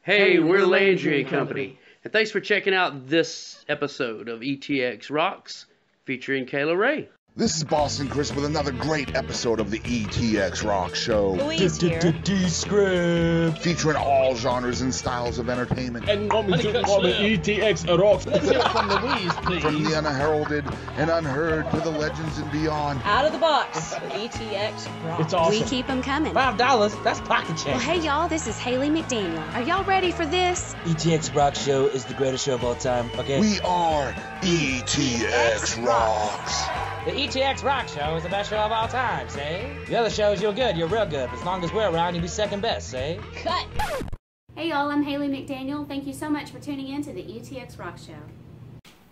Hey, we're Landry and Company, and thanks for checking out this episode of ETX Rocks featuring Kayla Ray. This is Boston Chris with another great episode of the ETX ROCKS Show. Louise here. D-Script. Featuring all genres and styles of entertainment. And coming to ETX ROCKS. Let's hear it from Louise, please. From the unheralded and unheard to the legends and beyond. Out of the box with ETX ROCKS. It's awesome. We keep them coming. $5, that's pocket change. Well, hey, y'all, this is Haley McDaniel. Are y'all ready for this? ETX ROCKS Show is the greatest show of all time, okay? We are ETX ROCKS. The ETX ROCKS Show is the best show of all time, say? The other shows, you're good, you're real good. As long as we're around, you'll be second best, say? Cut. Hey y'all, I'm Haley McDaniel. Thank you so much for tuning in to the ETX ROCKS Show.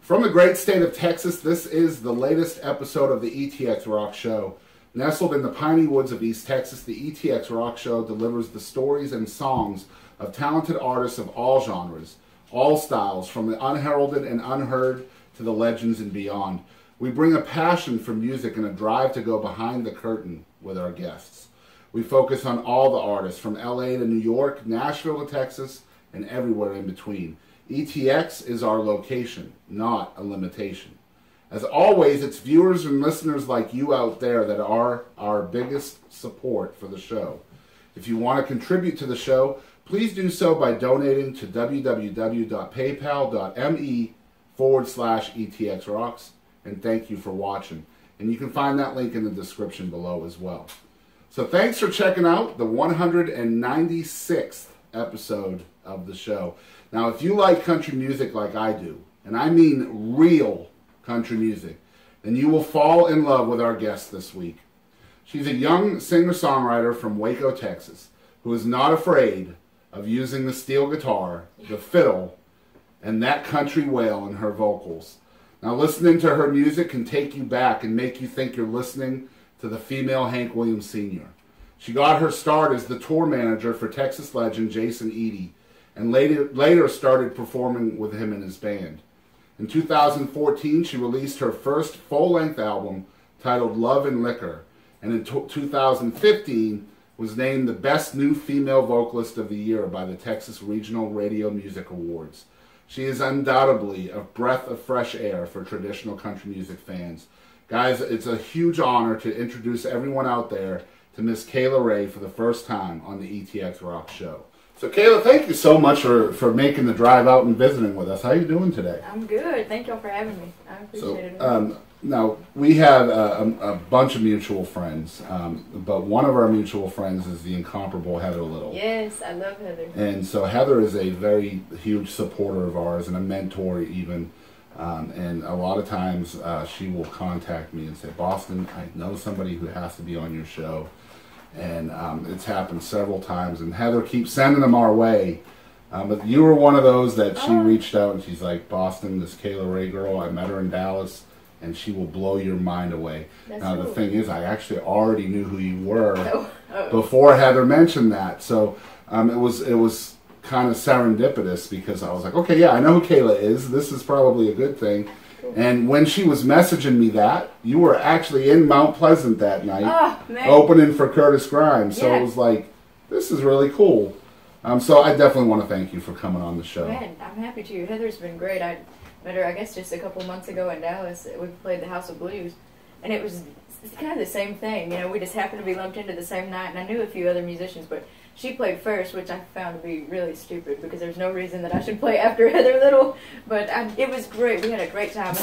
From the great state of Texas, this is the latest episode of the ETX ROCKS Show. Nestled in the piney woods of East Texas, the ETX ROCKS Show delivers the stories and songs of talented artists of all genres, all styles, from the unheralded and unheard to the legends and beyond. We bring a passion for music and a drive to go behind the curtain with our guests. We focus on all the artists from LA to New York, Nashville to Texas, and everywhere in between. ETX is our location, not a limitation. As always, it's viewers and listeners like you out there that are our biggest support for the show. If you want to contribute to the show, please do so by donating to www.paypal.me/ETXRocks. And thank you for watching. And you can find that link in the description below as well. So thanks for checking out the 196th episode of the show. Now, if you like country music like I do, and I mean real country music, then you will fall in love with our guest this week. She's a young singer-songwriter from Waco, Texas, who is not afraid of using the steel guitar, the fiddle, and that country wail in her vocals. Now, listening to her music can take you back and make you think you're listening to the female Hank Williams Sr. She got her start as the tour manager for Texas legend Jason Eady, and later started performing with him in his band. In 2014, she released her first full-length album titled Love and Liquor, and in 2015 was named the Best New Female Vocalist of the Year by the Texas Regional Radio Music Awards. She is undoubtedly a breath of fresh air for traditional country music fans. Guys, it's a huge honor to introduce everyone out there to Miss Kayla Ray for the first time on the ETX ROCKS Show. So Kayla, thank you so much for making the drive out and visiting with us. How are you doing today? I'm good. Thank y'all for having me. I appreciate it. Now, we have a bunch of mutual friends, but one of our mutual friends is the incomparable Heather Little. Yes, I love Heather. And so Heather is a very huge supporter of ours and a mentor even. And a lot of times she will contact me and say, Boston, I know somebody who has to be on your show. And it's happened several times. And Heather keeps sending them our way. But you were one of those that she reached out and she's like, Boston, this Kayla Ray girl, I met her in Dallas. And she will blow your mind away. That's now, cool. The thing is, I actually already knew who you were before Heather mentioned that. So it was kind of serendipitous because I was like, okay, yeah, I know who Kayla is. This is probably a good thing. Cool. And when she was messaging me that, you were actually in Mount Pleasant that night, opening for Curtis Grimes. So it was like, this is really cool. So I definitely want to thank you for coming on the show. Man, I'm happy to. Heather's been great. I met her, I guess, just a couple months ago in Dallas. We played the House of Blues, and it's kind of the same thing. You know, we just happened to be lumped into the same night, and I knew a few other musicians, but she played first, which I found to be really stupid because there's no reason that I should play after Heather Little. But it was great. We had a great time.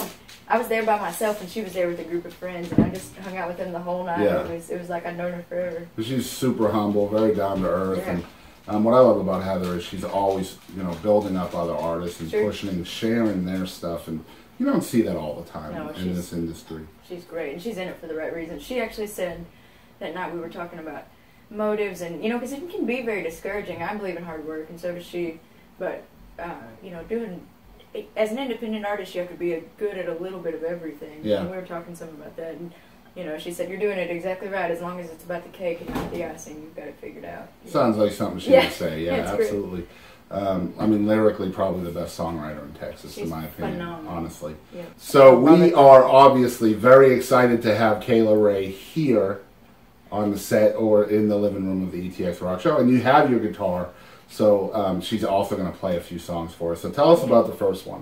I was there by myself, and she was there with a group of friends, and I just hung out with them the whole night. Yeah. It was like I'd known her forever. She's super humble, very down to earth, Yeah. and what I love about Heather is she's always, building up other artists and pushing and sharing their stuff, and you don't see that all the time in this industry. She's great, and she's in it for the right reasons. She actually said that night we were talking about motives, and because it can be very discouraging. I believe in hard work, and so does she. But doing as an independent artist, you have to be good at a little bit of everything. Yeah. And we were talking some about that, and she said you're doing it exactly right as long as it's about the cake and not the icing. You've got it figured out. Sounds like something she would say. Yeah, absolutely. Great. Lyrically, probably the best songwriter in Texas, in my opinion, phenomenal. honestly. Yeah. So we are obviously very excited to have Kayla Ray here on the set or in the living room of the ETX ROCKS Show, and you have your guitar. So she's also going to play a few songs for us. So tell us about the first one.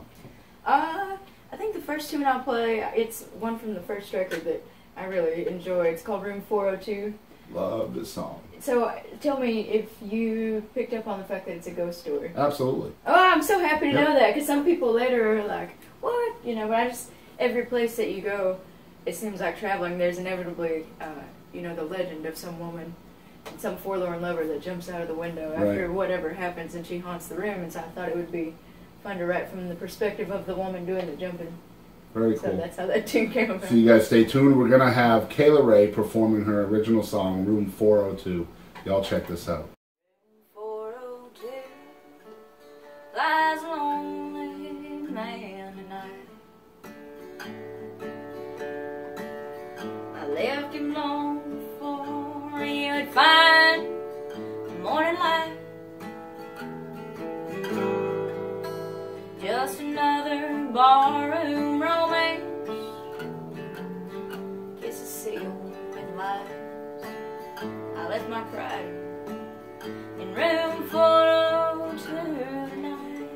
I think the first tune I'll play, it's one from the first record that I really enjoy. It's called Room 402. Love this song. So tell me if you picked up on the fact that it's a ghost story. Absolutely. Oh, I'm so happy to know that, because some people later are like, what? You know, but every place that you go, it seems like traveling, there's inevitably, you know, the legend of some woman, some forlorn lover that jumps out of the window after whatever happens and she haunts the room. And so I thought it would be fun to write from the perspective of the woman doing the jumping. Very so cool. That's how that tune came about. So you guys stay tuned. We're going to have Kayla Ray performing her original song, Room 402. Y'all check this out. 402 lies a lonely man tonight. I left him long before you would find the morning light. Just another barroom romance, kisses sealed with lies. I left my pride in room 402 tonight.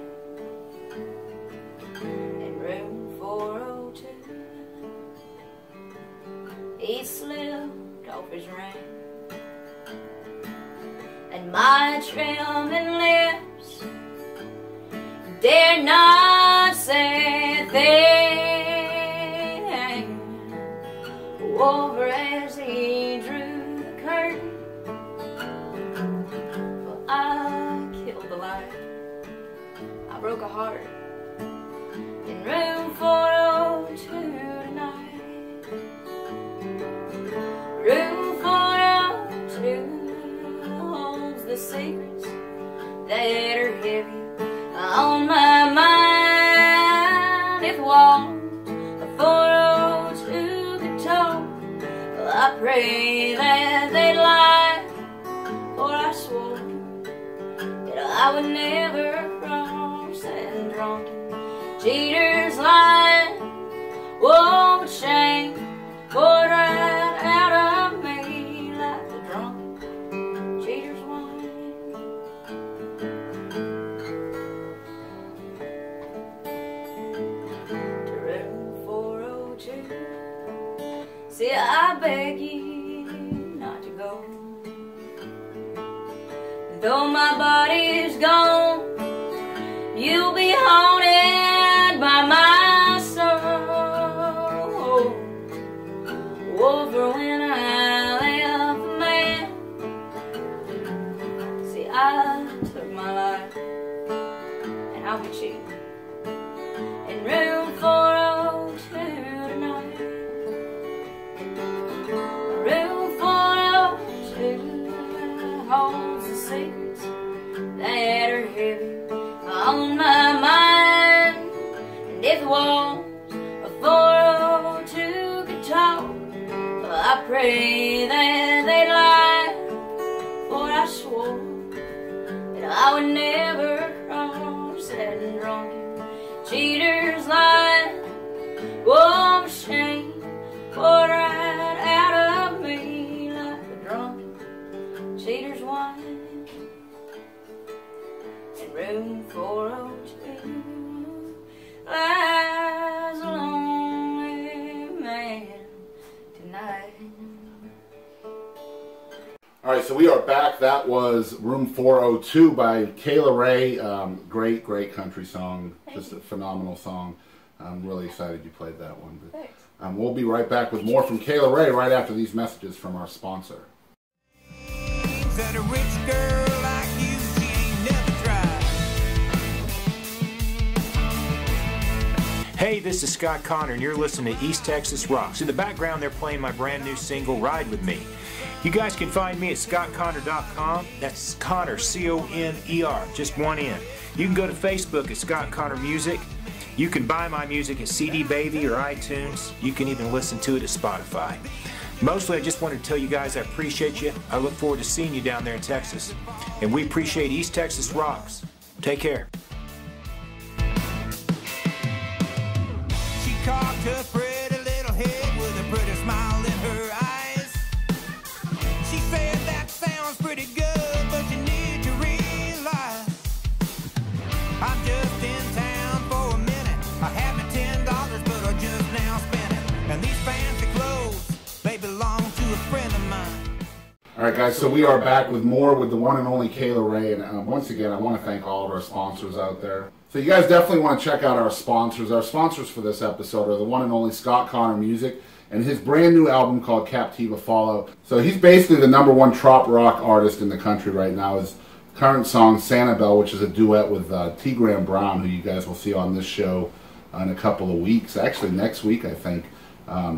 In room 402, he slipped off his ring, and my trembling lips dare not say a thing. Over as he drew the curtain, well, I killed the light. I broke a heart in room 402 tonight. Room 402 holds the secrets that are heavy on my mind. If walls of 402 could talk, well, I pray that they'd lie. For I swore that I would never cross that drunken cheater's line. Oh, but shame poured right out of me like the drunken cheater's wine. See, I beg you not to go. Though my body's gone, you'll be haunted by my soul. Over when I left the man. See, I took my life, and I'll be cheap in room 402 tonight. Room 402 holds the secrets that are heavy on my mind. And if the walls of 402 could talk, well, I pray that they'd lie. For I swore that I would never cross that drunken cheater's line. Oh, shame poured right out of me like a drunken cheater's wine. In room 402 lies a lonely man tonight. All right, so we are back. That was Room 402 by Kayla Ray. Great, great country song. Just a phenomenal song. I'm really excited you played that one. Thanks. We'll be right back with more from Kayla Ray right after these messages from our sponsor. That a rich girl like you, she ain't never tried. Hey, this is Scott Connor, and you're listening to East Texas Rocks. In the background, they're playing my brand new single, Ride With Me. You guys can find me at scottconnor.com. That's Connor, C-O-N-E-R, just one N. You can go to Facebook at Scott Connor Music. You can buy my music at CD Baby or iTunes. You can even listen to it at Spotify. Mostly, I just wanted to tell you guys I appreciate you. I look forward to seeing you down there in Texas. And we appreciate East Texas Rocks. Take care. She cocked her pretty little head with a pretty smile in her eyes. She said that sounds pretty good, but you need to realize All right, guys, so we are back with more with the one and only Kayla Ray. And once again, I want to thank all of our sponsors out there. So you guys definitely want to check out our sponsors. Our sponsors for this episode are the one and only Scott Connor Music and his brand new album called Captiva Follow. So he's basically the #1 trop rock artist in the country right now. His current song, Sanibel, which is a duet with T. Graham Brown, who you guys will see on this show in a couple of weeks. Actually, next week, I think.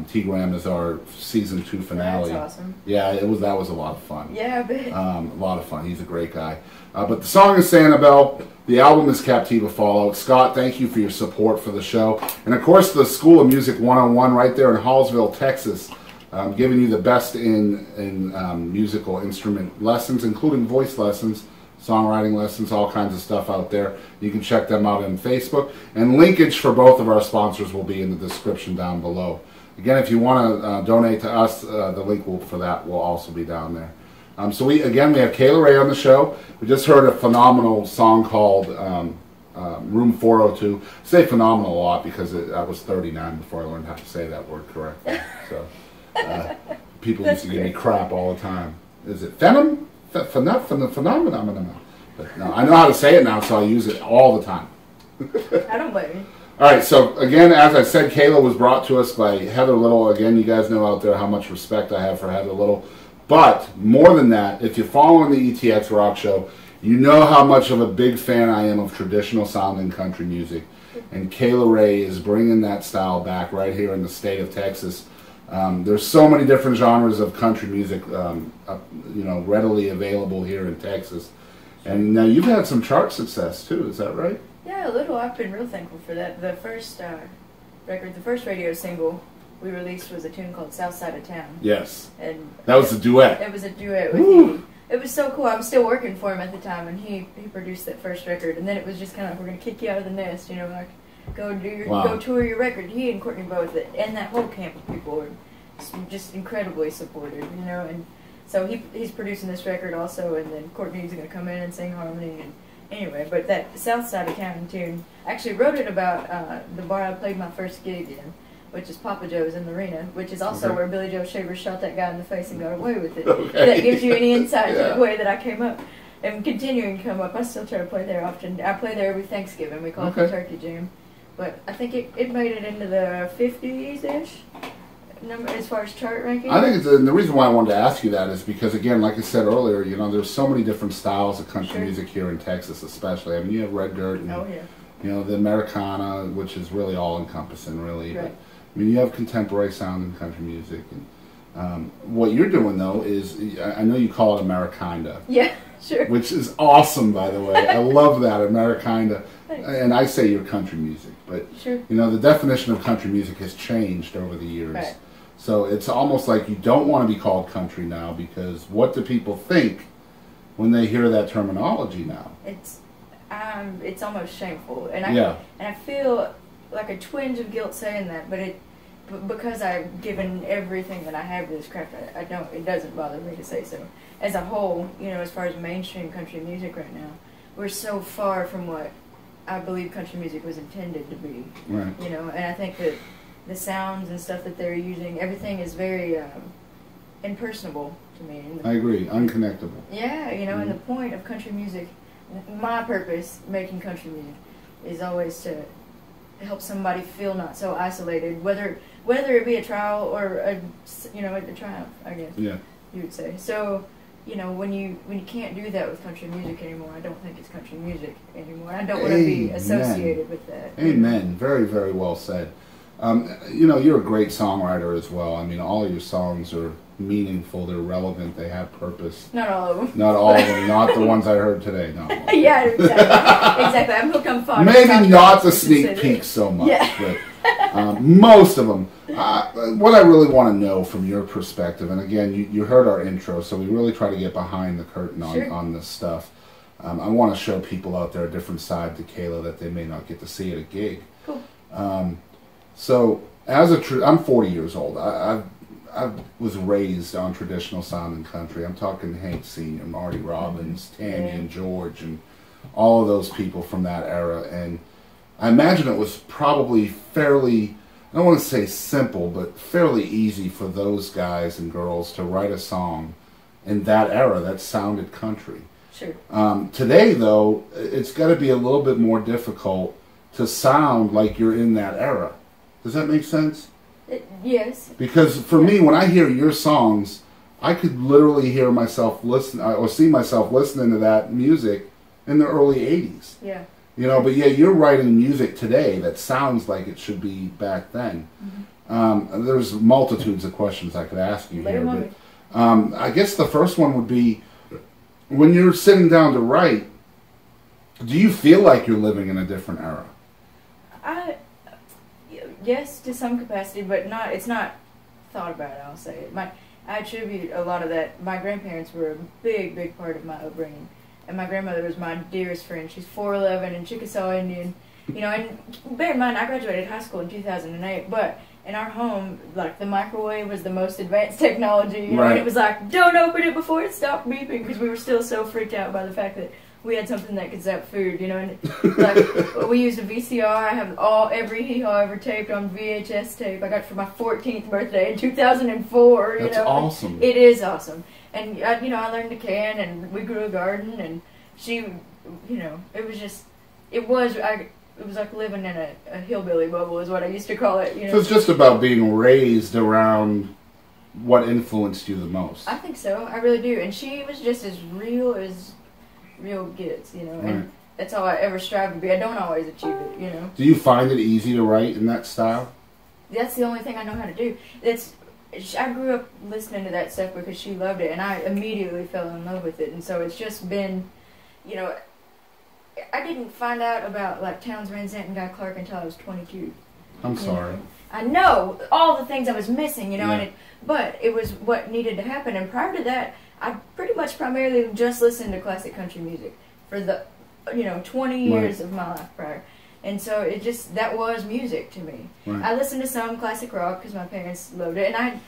T. Graham is our season 2 finale. That's awesome. Yeah, that was a lot of fun. Yeah, I bet. A lot of fun. He's a great guy. But the song is Sanibel. The album is Captiva Fallout. Scott, thank you for your support for the show. And of course, the School of Music 101 right there in Hallsville, Texas, giving you the best in musical instrument lessons, including voice lessons, songwriting lessons, all kinds of stuff out there. You can check them out on Facebook. And linkage for both of our sponsors will be in the description down below. Again, if you want to donate to us, the link for that will also be down there. So we have Kayla Ray on the show. We just heard a phenomenal song called Room 402. I say phenomenal a lot because I was 39 before I learned how to say that word correctly. So people used to give me crap all the time. Is it phenom? Phenomenon. But no, I know how to say it now, so I use it all the time. I don't blame you. All right, so again, as I said, Kayla was brought to us by Heather Little. Again, you guys know out there how much respect I have for Heather Little. But more than that, if you're following the ETX Rock Show, you know how much of a big fan I am of traditional sounding country music. And Kayla Ray is bringing that style back right here in the state of Texas. There's so many different genres of country music, readily available here in Texas. And now you've had some chart success too, is that right? Yeah, a little. I've been real thankful for that. The first record, the first radio single we released was a tune called South Side of Town. Yes. And that was a duet. It was a duet with me. It was so cool. I was still working for him at the time, and he produced that first record. And then it was just kind of like, we're going to kick you out of the nest, like go tour your record. He and Courtney both, and that whole camp of people were just incredibly supportive, and so he's producing this record also, and then Courtney's going to come in and sing harmony. And anyway, but that South Side of Town tune, I actually wrote it about the bar I played my first gig in, which is Papa Joe's in the Arena, which is also where Billy Joe Shaver shot that guy in the face and got away with it. Okay. That gives you any insight to the way that I came up. And continuing to come up, I still try to play there often. I play there every Thanksgiving. We call it the Turkey Jam. But I think it made it into the 50s-ish number as far as chart ranking. I think the reason why I wanted to ask you that is because, again, like I said earlier, there's so many different styles of country music here in Texas, especially. I mean, you have Red Dirt and the Americana, which is really all-encompassing, really. Right. But, I mean, you have contemporary sound in country music. And what you're doing, though, is, I know you call it Americana. Yeah, sure. Which is awesome, by the way. I love that, Americana. Thanks. And I say you're country music. But, the definition of country music has changed over the years. Right. So it's almost like you don't want to be called country now because what do people think when they hear that terminology now? It's almost shameful. And I feel like a twinge of guilt saying that, but because I've given everything that I have to this craft, it doesn't bother me to say so. As a whole, as far as mainstream country music right now, we're so far from what I believe country music was intended to be. Right. And I think that the sounds and stuff that they're using, everything is very impersonable to me. I agree, unconnectable. Yeah, and the point of country music, my purpose making country music, is always to help somebody feel not so isolated, whether it be a trial or a triumph, I guess. Yeah. You would say. So, when you can't do that with country music anymore, I don't think it's country music anymore. I don't want to be associated with that. Amen. Very, very well said. You're a great songwriter as well. I mean, all of your songs are meaningful, they're relevant, they have purpose. Not all of them. Not all of them. Not the ones I heard today, no. Yeah, exactly. I'm hooked on fun. Maybe not the sneak peek so much, but most of them. What I really want to know from your perspective, and again, you heard our intro, so we really try to get behind the curtain on this stuff. I want to show people out there a different side to Kayla that they may not get to see at a gig. Cool. So, I'm 40 years old. I was raised on traditional sound and country. I'm talking Hank Sr., Marty Robbins, Tammy and George, and all of those people from that era. And I imagine it was probably fairly, I don't want to say simple, but fairly easy for those guys and girls to write a song in that era that sounded country. Sure. Today, though, it's got to be a little bit more difficult to sound like you're in that era. Does that make sense? Yes. Because for me, when I hear your songs, I could literally hear myself listen or see myself listening to that music in the early 80s. Yeah. You know, but yeah, you're writing music today that sounds like it should be back then. There's multitudes of questions I could ask you here, but I guess the first one would be, when you're sitting down to write, do you feel like you're living in a different era? Yes, to some capacity, but not. It's not thought about, I'll say. I attribute a lot of that. My grandparents were a big part of my upbringing. And my grandmother was my dearest friend. She's 4'11" and Chickasaw Indian. You know, and bear in mind, I graduated high school in 2008, but in our home, like, the microwave was the most advanced technology, you know, and it was like, don't open it before it stopped beeping, because we were still so freaked out by the fact that we had something that could zap food, you know, and like, we used a VCR. I have every hee-haw ever taped on VHS tape. I got it for my 14th birthday in 2004, you know. That's awesome. It is awesome. And, you know, I learned to can, and we grew a garden, and she, you know, it was like living in a hillbilly bubble is what I used to call it, you know. So it's just about being raised around what influenced you the most. I think so. I really do. And she was just as real gets, you know. And that's all I ever strive to be. I don't always achieve it, you know. Do you find it easy to write in that style? That's the only thing I know how to do. I grew up listening to that stuff because she loved it, and I immediately fell in love with it. And so it's just been, you know, I didn't find out about, like, Townes Van Zandt and Guy Clark until I was 22. I'm sorry. Know? I know all the things I was missing, you know, but it was what needed to happen. And prior to that, I pretty much primarily just listened to classic country music for the, 20 years of my life prior. And so it just, that was music to me. Right. I listened to some classic rock because my parents loved it. And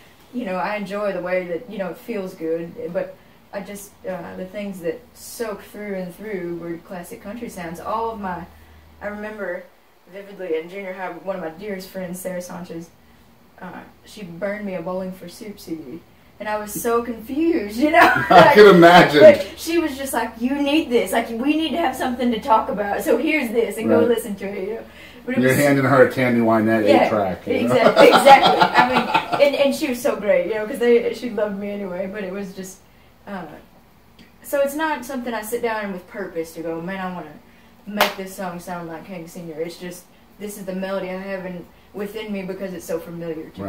I enjoy the way that, it feels good. But I just, the things that soaked through and through were classic country sounds. I remember vividly in junior high, one of my dearest friends, Sarah Sanchez, she burned me a Bowling for Soup CD. And I was so confused, I can imagine. But she was just like, you need this. Like, we need to have something to talk about. So here's this, and go listen to it, But You're handing her a Tammy Wynette 8-track. Exactly. I mean, and she was so great, because she loved me anyway. But it was just, so it's not something I sit down with purpose to go, man, I want to make this song sound like Hank Sr. It's just, this is the melody I have within me because it's so familiar to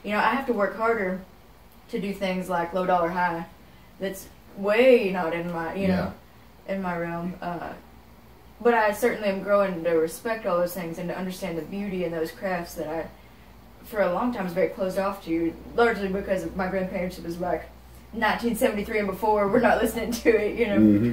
me. I have to work harder to do things like Low Dollar High. That's way not in my, in my realm. But I certainly am growing to respect all those things and to understand the beauty in those crafts that I, for a long time, was very closed off to, largely because of my grandparents. It was like 1973 and before, we're not listening to it, Mm-hmm.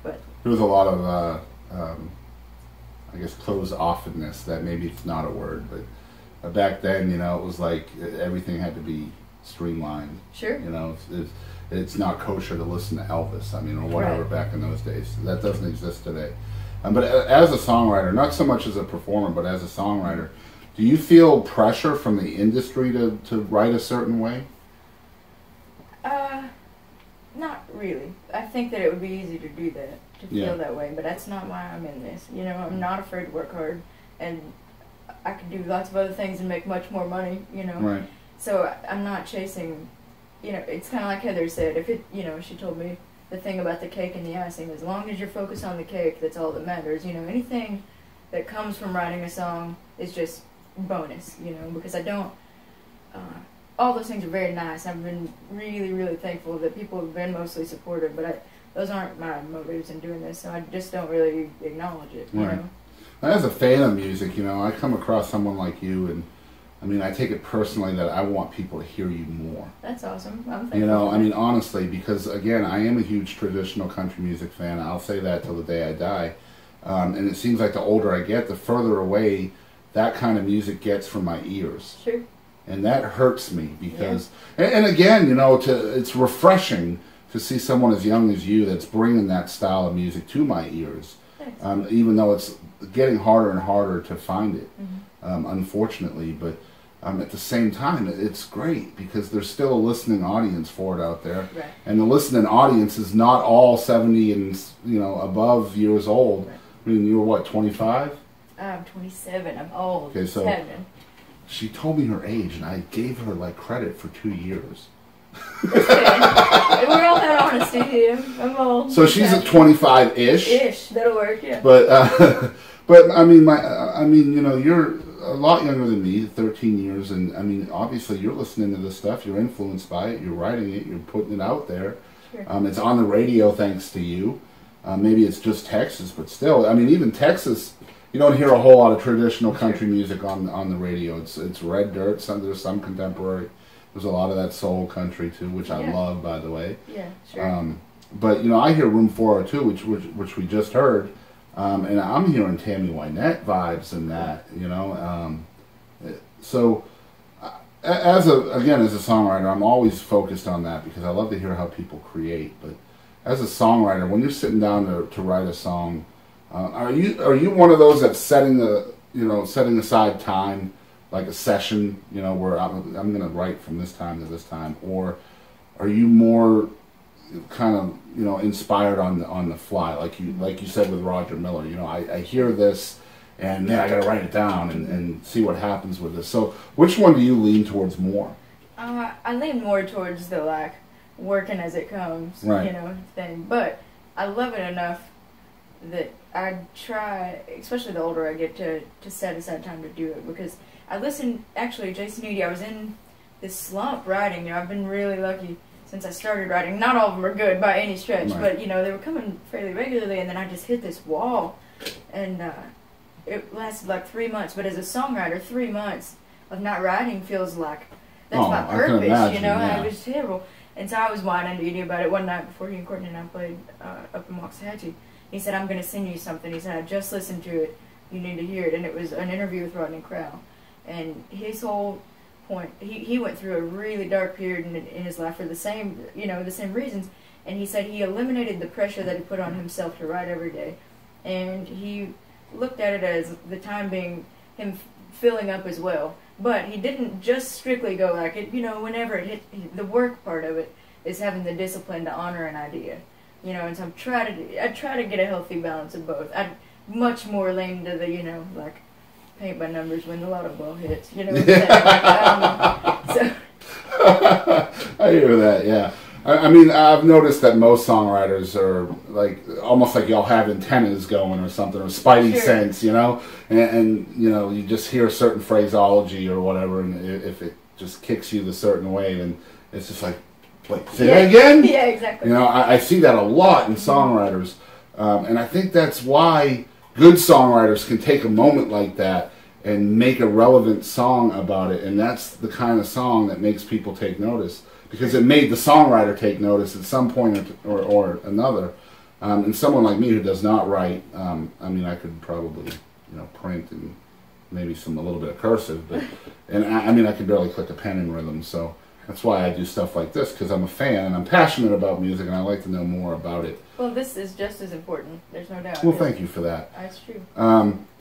But there was a lot of, I guess, closed-offedness. That maybe it's not a word, but back then, it was like everything had to be streamlined. Sure. It's not kosher to listen to Elvis, or whatever back in those days. That doesn't exist today. But as a songwriter, not so much as a performer, but as a songwriter, do you feel pressure from the industry to write a certain way? Not really. I think that it would be easy to do that, to feel that way, but that's not why I'm in this. I'm not afraid to work hard, and I can do lots of other things and make much more money, Right. So I'm not chasing, it's kind of like Heather said, if it, she told me the thing about the cake and the icing, as long as you're focused on the cake, that's all that matters. Anything that comes from writing a song is just bonus, because I don't, all those things are very nice. I've been really, really thankful that people have been mostly supportive, but those aren't my motives in doing this, so I just don't really acknowledge it, Right. As a fan of music, I come across someone like you, and I take it personally that I want people to hear you more. That's awesome. I'm thankful. Honestly, because, again, I am a huge traditional country music fan. I'll say that till the day I die. And it seems like the older I get, the further away that kind of music gets from my ears. Sure. And that hurts me because, and again, it's refreshing to see someone as young as you that's bringing that style of music to my ears. Even though it's getting harder and harder to find it, unfortunately. But at the same time, it's great because there's still a listening audience for it out there. Right. And the listening audience is not all 70 and above years old. Right. I mean, you were what, 25? I'm 27. I'm old. Okay, so 7. she told me her age, and I gave her like credit for 2 years. We're all that honesty here. I'm old. So she's at 25-ish. Ish, that'll work. Yeah. But I mean, you're a lot younger than me, 13 years, and I mean, obviously you're listening to this stuff. You're influenced by it. You're writing it. You're putting it out there. Sure. It's on the radio thanks to you. Maybe it's just Texas, but still, I mean, even Texas, you don't hear a whole lot of traditional country music on the radio. It's red dirt. There's some contemporary. There's a lot of that soul country too, which I love, by the way. Yeah, sure. But I hear Room 402, which we just heard, and I'm hearing Tammy Wynette vibes in that. So as a songwriter, I'm always focused on that because I love to hear how people create. But as a songwriter, when you're sitting down to write a song, are you one of those that's setting aside time, like a session, where I'm going to write from this time to this time, or are you more kind of inspired on the fly, like you said with Roger Miller? I hear this, and then I got to write it down and see what happens with this. So which one do you lean towards more? I lean more towards the working as it comes, right. Thing. But I love it enough that I try, especially the older I get, to set aside time to do it, because I listened, actually, Jason Eady, I was in this slump writing. I've been really lucky since I started writing. Not all of them are good by any stretch, right. but, they were coming fairly regularly, and then I just hit this wall, and it lasted like 3 months. But as a songwriter, 3 months of not writing feels like that's my purpose, imagine, and it was terrible. And so I was whining to Eady about it one night before he and Courtney and I played up in Waxahachie. He said, I'm going to send you something. He said, I just listened to it. You need to hear it. And it was an interview with Rodney Crowell. And his whole point, he went through a really dark period in his life for the same reasons. And he said he eliminated the pressure that he put on himself to write every day. And he looked at it as the time being him filling up as well. But he didn't just strictly go like it, whenever it hit, the work part of it is having the discipline to honor an idea. And so I try to get a healthy balance of both. I'd much more lean to the, paint by numbers when the lotto ball hits, So. I hear that, yeah. I mean, I've noticed that most songwriters are almost like y'all have antennas going or something, or spidey sense, and you just hear a certain phraseology or whatever, and if it just kicks you the certain way, then it's just like, wait, say that again? Yeah, exactly. I see that a lot in songwriters, and I think that's why good songwriters can take a moment like that and make a relevant song about it, and that's the kind of song that makes people take notice, because it made the songwriter take notice at some point or another. And someone like me who does not write, I mean, I could probably, print and maybe a little bit of cursive, but I can barely click a pen in rhythm, so that's why I do stuff like this, because I'm a fan and I'm passionate about music and I like to know more about it. Well, this is just as important. There's no doubt. Well, thank you for that. That's true.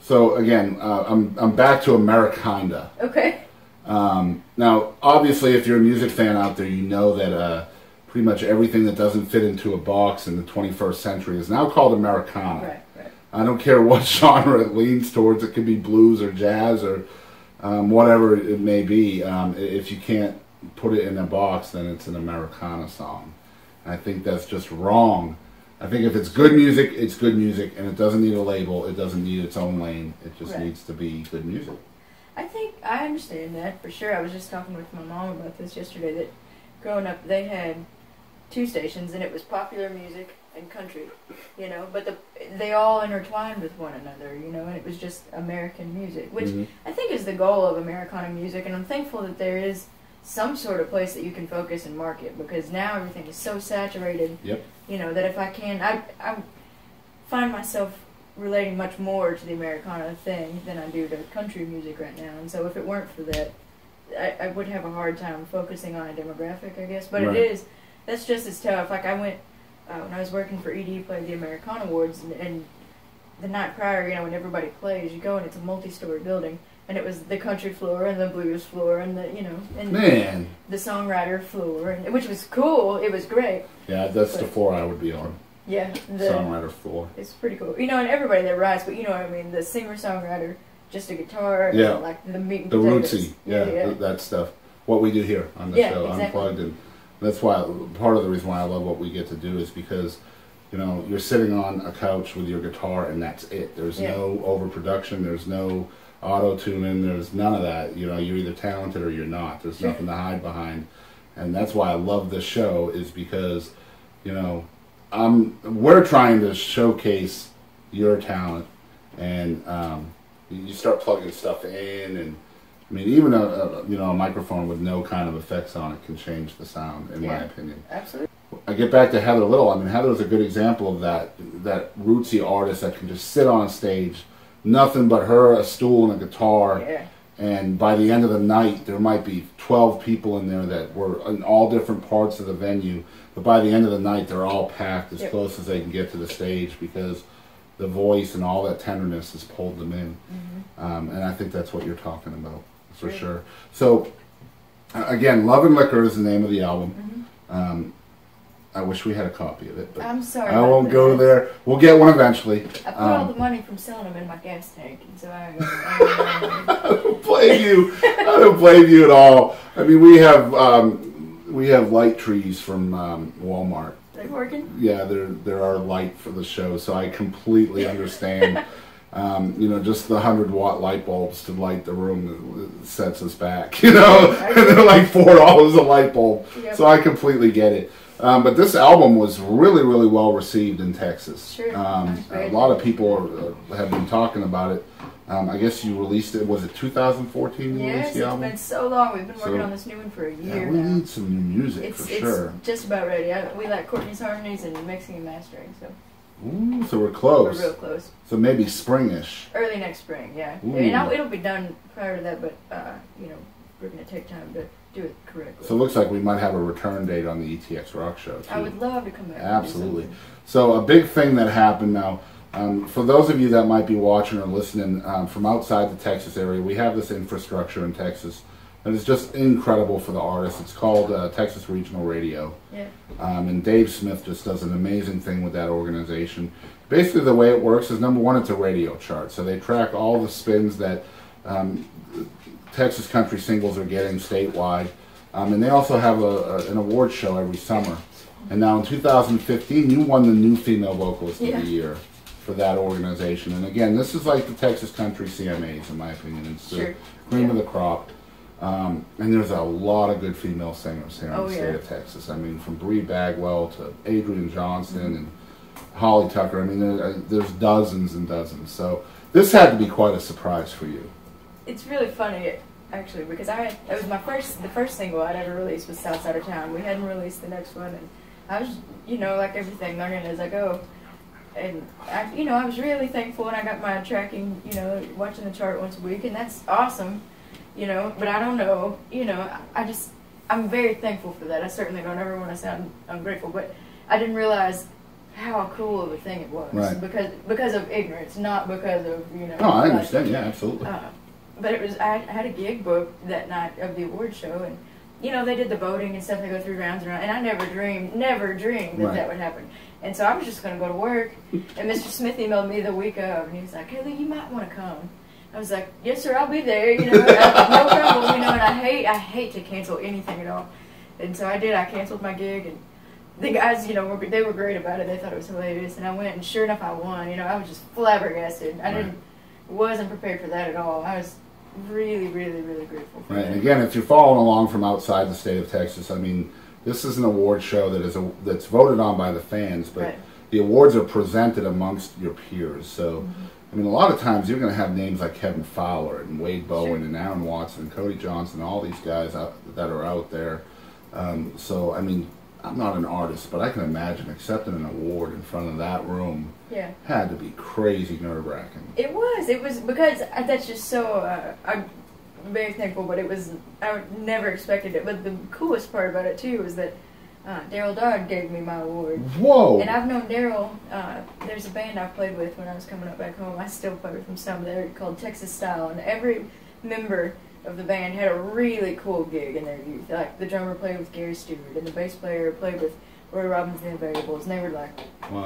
So again, I'm back to Americana. Okay. Now, obviously, if you're a music fan out there, you know that pretty much everything that doesn't fit into a box in the 21st century is now called Americana. Right. I don't care what genre it leans towards. It could be blues or jazz or whatever it may be. If you can't put it in a box, then it's an Americana song. And I think that's just wrong. I think if it's good music, it's good music, and it doesn't need a label. It doesn't need its own lane. It just needs to be good music. I think I understand that for sure. I was just talking with my mom about this yesterday, that growing up they had 2 stations, and it was popular music and country, but they all intertwined with one another, and it was just American music, which I think is the goal of Americana music, and I'm thankful that there is some sort of place that you can focus and market, because now everything is so saturated, that if I can, I find myself relating much more to the Americana thing than I do to country music right now, and so if it weren't for that, I would have a hard time focusing on a demographic, I guess, but that's just as tough. Like I went, when I was working for ED, played the Americana Awards, and the night prior, when everybody plays, you go and it's a multi-story building, And it was the country floor and the blues floor and the, you know, and the songwriter floor, and, which was cool. It was great. Yeah, that's the floor I would be on. Yeah, the songwriter floor. It's pretty cool. You know, and everybody that writes, but you know what I mean, the singer-songwriter, just a guitar, yeah, and like the meat and the potatoes. rootsy, yeah, that stuff. What we do here on the show, exactly. Unplugged, and that's why part of the reason why I love what we get to do is because, you know, you're sitting on a couch with your guitar and that's it. There's no overproduction. There's no auto-tuning. There's none of that. You know, you're either talented or you're not. There's nothing to hide behind. And that's why I love this show, is because, you know, we're trying to showcase your talent, and you start plugging stuff in, and I mean, even a microphone with no kind of effects on it can change the sound, in my opinion. Absolutely. I get back to Heather Little. I mean, Heather's a good example of that rootsy artist that can just sit on stage, nothing but her, a stool, and a guitar. Yeah. And by the end of the night, there might be 12 people in there that were in all different parts of the venue. But by the end of the night, they're all packed as close as they can get to the stage, because the voice and all that tenderness has pulled them in. And I think that's what you're talking about, for sure. So, again, Love and Liquor is the name of the album. I wish we had a copy of it, but I'm sorry. I won't go there. We'll get one eventually. I put all the money from selling them in my gas tank, and so I don't blame you. I don't blame you at all. I mean, we have light trees from Walmart. They working? Yeah, there are light for the show, so I completely understand. You know, just the 100-watt light bulbs to light the room sets us back. You know, and they're like $4 a light bulb, so I completely get it. But this album was really, really well received in Texas. Sure. A lot of people have been talking about it. I guess you released it, was it 2014 you released the album? It's been so long. We've been working on this new one for a year we now. need some new music for sure. It's just about ready. We like Courtney's harmonies and mixing and mastering, so. Ooh, so we're close. We're real close. So maybe springish. Early next spring, yeah. Ooh. And it'll be done prior to that, but, you know, we're going to take time to do it correctly. So it looks like we might have a return date on the ETX ROCKS Show, too. I would love to come back. Absolutely. So a big thing that happened now, for those of you that might be watching or listening from outside the Texas area, we have this infrastructure in Texas that is just incredible for the artists. It's called Texas Regional Radio. Yeah. And Dave Smith just does an amazing thing with that organization. Basically, the way it works is, number one, it's a radio chart. So they track all the spins that Texas country singles are getting statewide. And they also have an award show every summer. And now in 2015, you won the new Female Vocalist of the Year for that organization. And again, this is like the Texas Country CMAs, in my opinion. It's the cream of the crop. And there's a lot of good female singers here in the state of Texas. I mean, from Bree Bagwell to Adrienne Johnson and Holly Tucker. I mean, there's dozens and dozens. So this had to be quite a surprise for you. It's really funny, actually, because it was the first single I'd ever released was South Side of Town. We hadn't released the next one, and I was, you know, like everything, learning as I go. And I was really thankful, and I got my tracking, you know, watching the chart once a week, and that's awesome, you know. But I don't know, you know, I'm very thankful for that. I certainly don't ever want to sound ungrateful, but I didn't realize how cool of a thing it was, because of ignorance, not because of, you know. No, I understand. Yeah, absolutely. But it was, I had a gig booked that night of the award show, and you know, they did the voting and stuff. They go through rounds and rounds, and I never dreamed that that would happen. And so I was just going to go to work, and Mr. Smith emailed me the week of, and he was like, "Kayla, you might want to come." I was like, "Yes, sir, I'll be there." You know, no problem. You know, and I hate to cancel anything at all. And so I did. I canceled my gig, and the guys, you know, they were great about it. They thought it was hilarious, and I went, and sure enough, I won. You know, I was just flabbergasted. I wasn't prepared for that at all. I was really, really, really grateful for that. And again, if you're following along from outside the state of Texas, I mean, this is an award show that's voted on by the fans, but the awards are presented amongst your peers. So, I mean, a lot of times you're going to have names like Kevin Fowler and Wade Bowen and Aaron Watson and Cody Johnson, all these guys that are out there. So, I mean, I'm not an artist, but I can imagine accepting an award in front of that room had to be crazy nerve-wracking. It was because that's just so, I'm very thankful, but I never expected it. But the coolest part about it, too, was that Daryl Dodd gave me my award. Whoa! And I've known Daryl, there's a band I played with when I was coming up back home. I still play with them some. They're called Texas Style, and member of the band had a really cool gig in their youth. Like the drummer played with Gary Stewart, and the bass player played with Roy Robbins and the Variables, and they were like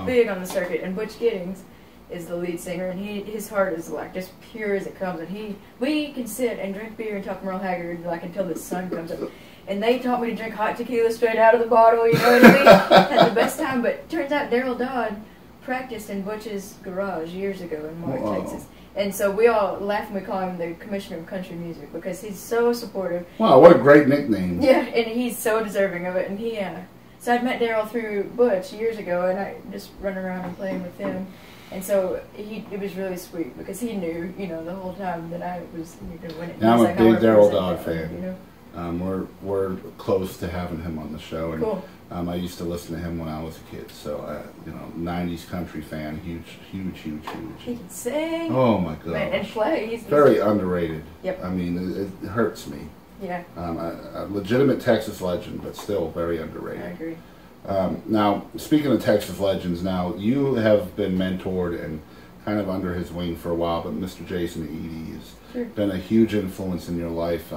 big on the circuit. And Butch Giddings is the lead singer, and his heart is like just pure as it comes. And we can sit and drink beer and talk Merle Haggard like until the sun comes up. And they taught me to drink hot tequila straight out of the bottle. You know what I mean? Had the best time. But it turns out Daryl Dodd practiced in Butch's garage years ago in Moore, Texas. And so we all laugh and we call him the Commissioner of Country Music because he's so supportive. Wow, what a great nickname. Yeah, and he's so deserving of it. And so I'd met Daryl through Butch years ago, and I just run around and playing with him. And so it was really sweet because he knew, you know, the whole time that I was going to win it. Now I'm like, a big Daryl Dodd fan. You know? We're close to having him on the show, and cool. I used to listen to him when I was a kid. So you know, '90s country fan, huge. He can sing. Oh my god! And play. He's very underrated. Yep. I mean, it hurts me. Yeah. A legitimate Texas legend, but still very underrated. I agree. Now, speaking of Texas legends, now you have been mentored and kind of under his wing for a while, but Mr. Jason Eady has been a huge influence in your life.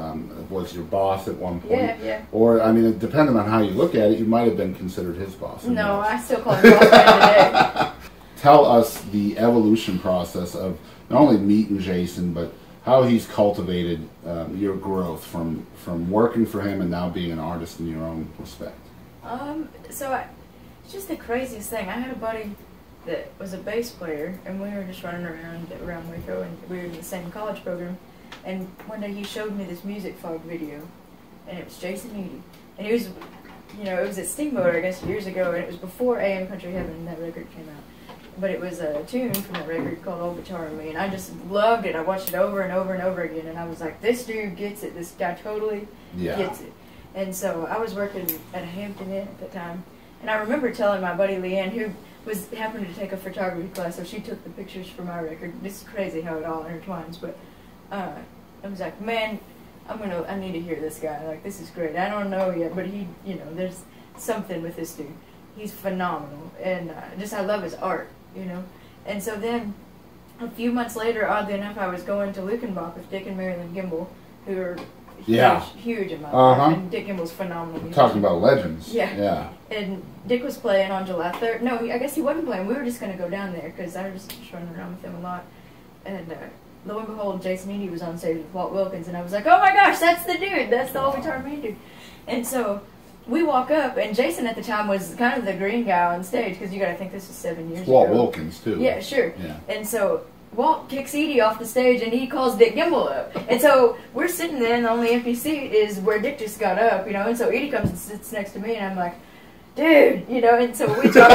Was your boss at one point? Yeah. Or, I mean, depending on how you look at it, you might have been considered his boss. No, I still call him boss man today. Tell us the evolution process of not only meeting Jason, but how he's cultivated your growth from working for him and now being an artist in your own respect. It's just the craziest thing. I had a buddy that was a bass player, and we were just running around Waco, and we were in the same college program. And one day he showed me this music fog video, and it was Jason Eady, and he was, you know, it was at Steamboat, I guess, years ago, and it was before AM Country Heaven that record came out. But it was a tune from that record called Old Guitar and Me, and I just loved it. I watched it over and over and over again, and I was like, this dude gets it. This guy totally gets it. And so I was working at a Hampton Inn at the time, and I remember telling my buddy Leanne, who happened to take a photography class, so she took the pictures for my record. This is crazy how it all intertwines, but I was like, man, I need to hear this guy. Like, this is great. I don't know yet, but he, you know, there's something with this dude. He's phenomenal, and I love his art, you know. And so then, a few months later, oddly enough, I was going to Lukenbach with Dick and Marilyn Gimbel, who are huge in my life. And Dick Gimbel's phenomenal. Talking about legends. Yeah. And Dick was playing on July 3rd. No, I guess he wasn't playing. We were just going to go down there because I was just running around with him a lot. And lo and behold, Jason Eady was on stage with Walt Wilkins, and I was like, oh my gosh, that's the dude. That's the old guitar man dude. And so we walk up, and Jason at the time was kind of the green guy on stage because you got to think this was 7 years ago. Walt Wilkins, too. Yeah, sure. Yeah. And so Walt kicks Eady off the stage, and he calls Dick Gimbel up. And so we're sitting there, and the only empty seat is where Dick just got up, you know. And so Eady comes and sits next to me, and I'm like, dude, you know. And so we talked.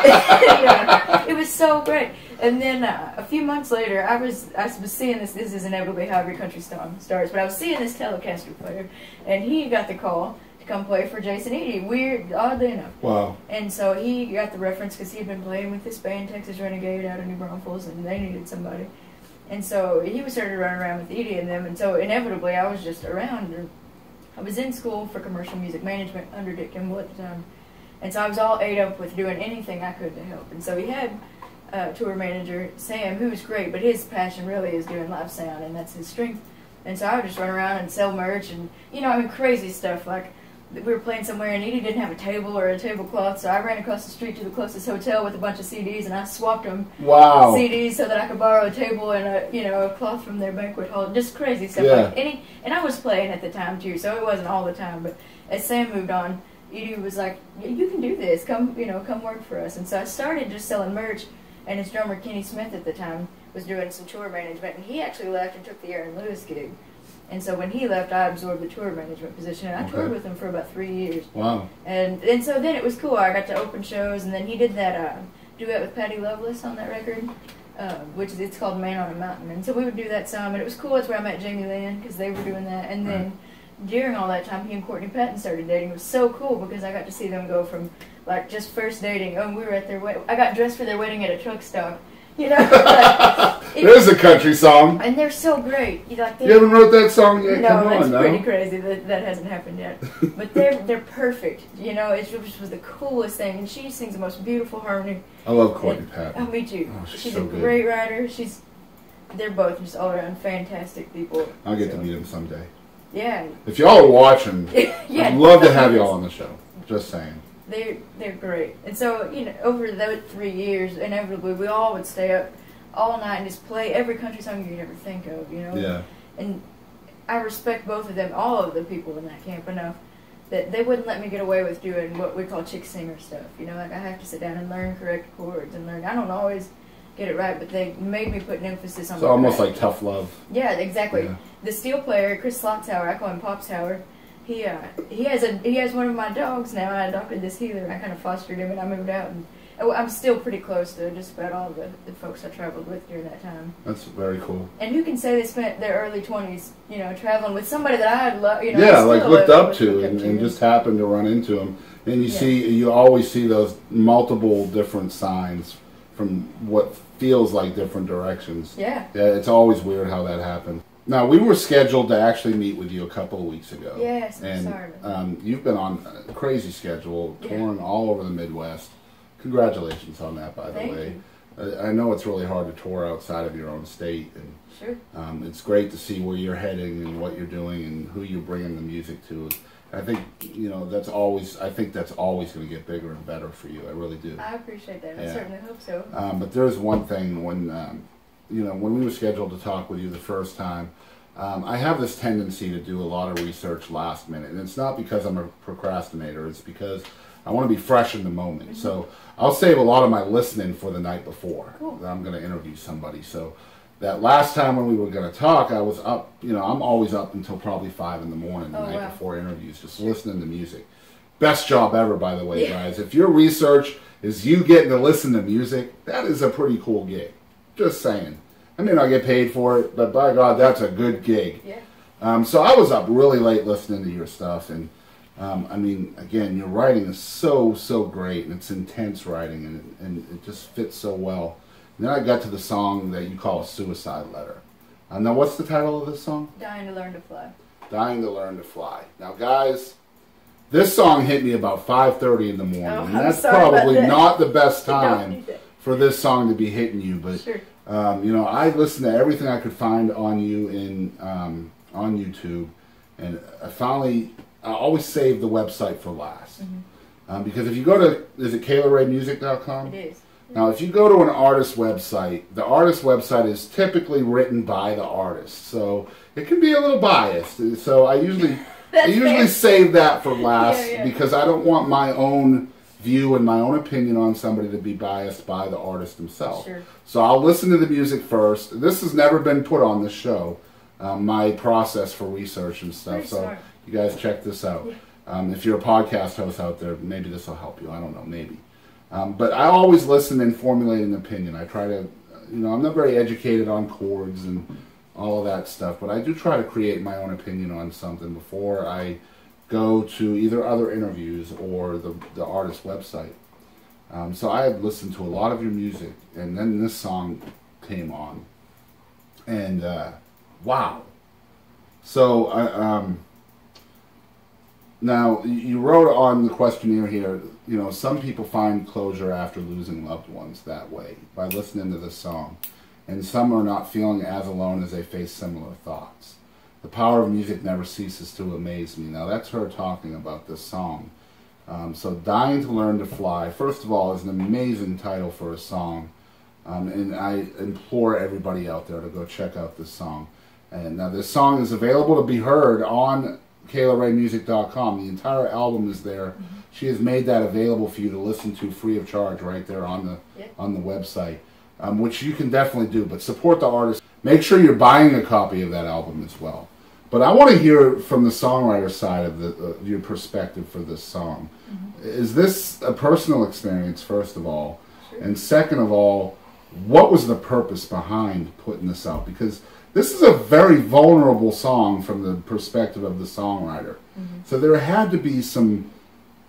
You know, it was so great. And then a few months later, I was seeing this. This is inevitably how every country song starts. But I was seeing this Telecaster player, and he got the call to come play for Jason Eady. Weird, oddly enough. Wow. And so he got the reference because he'd been playing with this band, Texas Renegade, out of New Braunfels, and they needed somebody. And so he started running around with Eady and them, and so inevitably I was just around. I was in school for commercial music management under Dick Gimbel at the time. And so I was all ate up with doing anything I could to help. And so he had tour manager, Sam, who was great, but his passion really is doing live sound, and that's his strength. And so I would just run around and sell merch and, you know, I mean, crazy stuff. Like, we were playing somewhere, and Eady didn't have a table or a tablecloth, so I ran across the street to the closest hotel with a bunch of CDs, and I swapped them CDs so that I could borrow a table and a cloth from their banquet hall. Just crazy stuff. Yeah. Like and I was playing at the time too, so it wasn't all the time. But as Sam moved on, Eady was like, "You can do this. Come work for us." And so I started just selling merch. And his drummer Kenny Smith at the time was doing some tour management, and he actually left and took the Aaron Lewis gig. And so when he left, I absorbed the tour management position, and I toured with him for about 3 years. Wow. And so then it was cool. I got to open shows, and then he did that duet with Patty Loveless on that record, it's called Man on a Mountain. And so we would do that some, and it was cool. That's where I met Jamie Lynn, because they were doing that. And then during all that time, he and Courtney Patton started dating. It was so cool, because I got to see them go from, like, just first dating. Oh, we were at their wedding. I got dressed for their wedding at a truck stop. You know, there's a country song. And they're so great. You haven't wrote that song yet? No, Come on, that's no? pretty crazy. That hasn't happened yet. But they're perfect. You know, it just was the coolest thing. And she sings the most beautiful harmony. I love Courtney Patton. Oh, me too. Oh, she's so a great writer. they're both just all around fantastic people. I'll get to meet them someday. Yeah. If y'all are watching, yeah, I'd love to have y'all on the show. Just saying. They're great. And so, you know, over those 3 years, inevitably, we all would stay up all night and just play every country song you could ever think of, you know? Yeah. And I respect both of them, all of the people in that camp, enough that they wouldn't let me get away with doing what we call chick singer stuff. You know, like I have to sit down and learn correct chords and learn. I don't always get it right, but they made me put an emphasis on. It's almost like tough love. Yeah, exactly. Yeah. The steel player, Chris Slotzauer, I call him Popsauer. He has one of my dogs now. I adopted this healer. I kind of fostered him, and I moved out. And I'm still pretty close to just about all the folks I traveled with during that time. That's very cool. And who can say they spent their early 20s, you know, traveling with somebody that I love, you know. Yeah, like looked up to and just happened to run into them. And you always see those multiple different signs from what feels like different directions. Yeah. Yeah, it's always weird how that happened. Now, we were scheduled to actually meet with you a couple of weeks ago. Yes, and, sorry. You've been on a crazy schedule, touring all over the Midwest. Congratulations on that, by the way. I know it's really hard to tour outside of your own state. And, sure. It's great to see where you're heading and what you're doing and who you're bringing the music to. I think, you know, that's always going to get bigger and better for you. I really do. I appreciate that. I certainly hope so. But there's one thing when, you know, when we were scheduled to talk with you the first time, I have this tendency to do a lot of research last minute. And it's not because I'm a procrastinator. It's because I want to be fresh in the moment. So I'll save a lot of my listening for the night before. Cool. I'm going to interview somebody. So that last time when we were going to talk, I was up, you know, I'm always up until probably 5 in the morning the night before interviews, just listening to music. Best job ever, by the way, guys. If your research is you getting to listen to music, that is a pretty cool gig. Just saying. I may not get paid for it, but by God, that's a good gig. Yeah. So I was up really late listening to your stuff, and I mean, again, your writing is so great, and it's intense writing, and it just fits so well. And then I got to the song that you call a suicide letter. Now, what's the title of this song? Dying to Learn to Fly. Dying to Learn to Fly. Now, guys, this song hit me about 5:30 in the morning, and that's probably not the best time for this song to be hitting you, but you know, I listened to everything I could find on you on YouTube, and I always save the website for last. Because if you go to, is it KaylaRayMusic.com? It is. Now, if you go to an artist website, the artist website is typically written by the artist, so it can be a little biased. So I usually save that for last because I don't want my own view and my own opinion on somebody to be biased by the artist himself. Sure. So I'll listen to the music first. This has never been put on this show, my process for research and stuff. So you guys check this out. If you're a podcast host out there, maybe this will help you. I don't know, maybe. But I always listen and formulate an opinion. I try to, you know, I'm not very educated on chords and all of that stuff, but I do try to create my own opinion on something before I go to either other interviews or the artist's website. So I had listened to a lot of your music, and then this song came on, and wow. So now you wrote on the questionnaire here, you know, some people find closure after losing loved ones that way by listening to this song, and some are not feeling as alone as they face similar thoughts. The power of music never ceases to amaze me. Now, that's her talking about this song. So Dying to Learn to Fly, first of all, is an amazing title for a song. And I implore everybody out there to go check out this song. And now this song is available to be heard on KaylaRayMusic.com. The entire album is there. She has made that available for you to listen to free of charge right there on the website, which you can definitely do. But support the artist. Make sure you're buying a copy of that album as well. But I want to hear from the songwriter side of your perspective for this song. Is this a personal experience, first of all? And second of all, what was the purpose behind putting this out? Because this is a very vulnerable song from the perspective of the songwriter. So there had to be some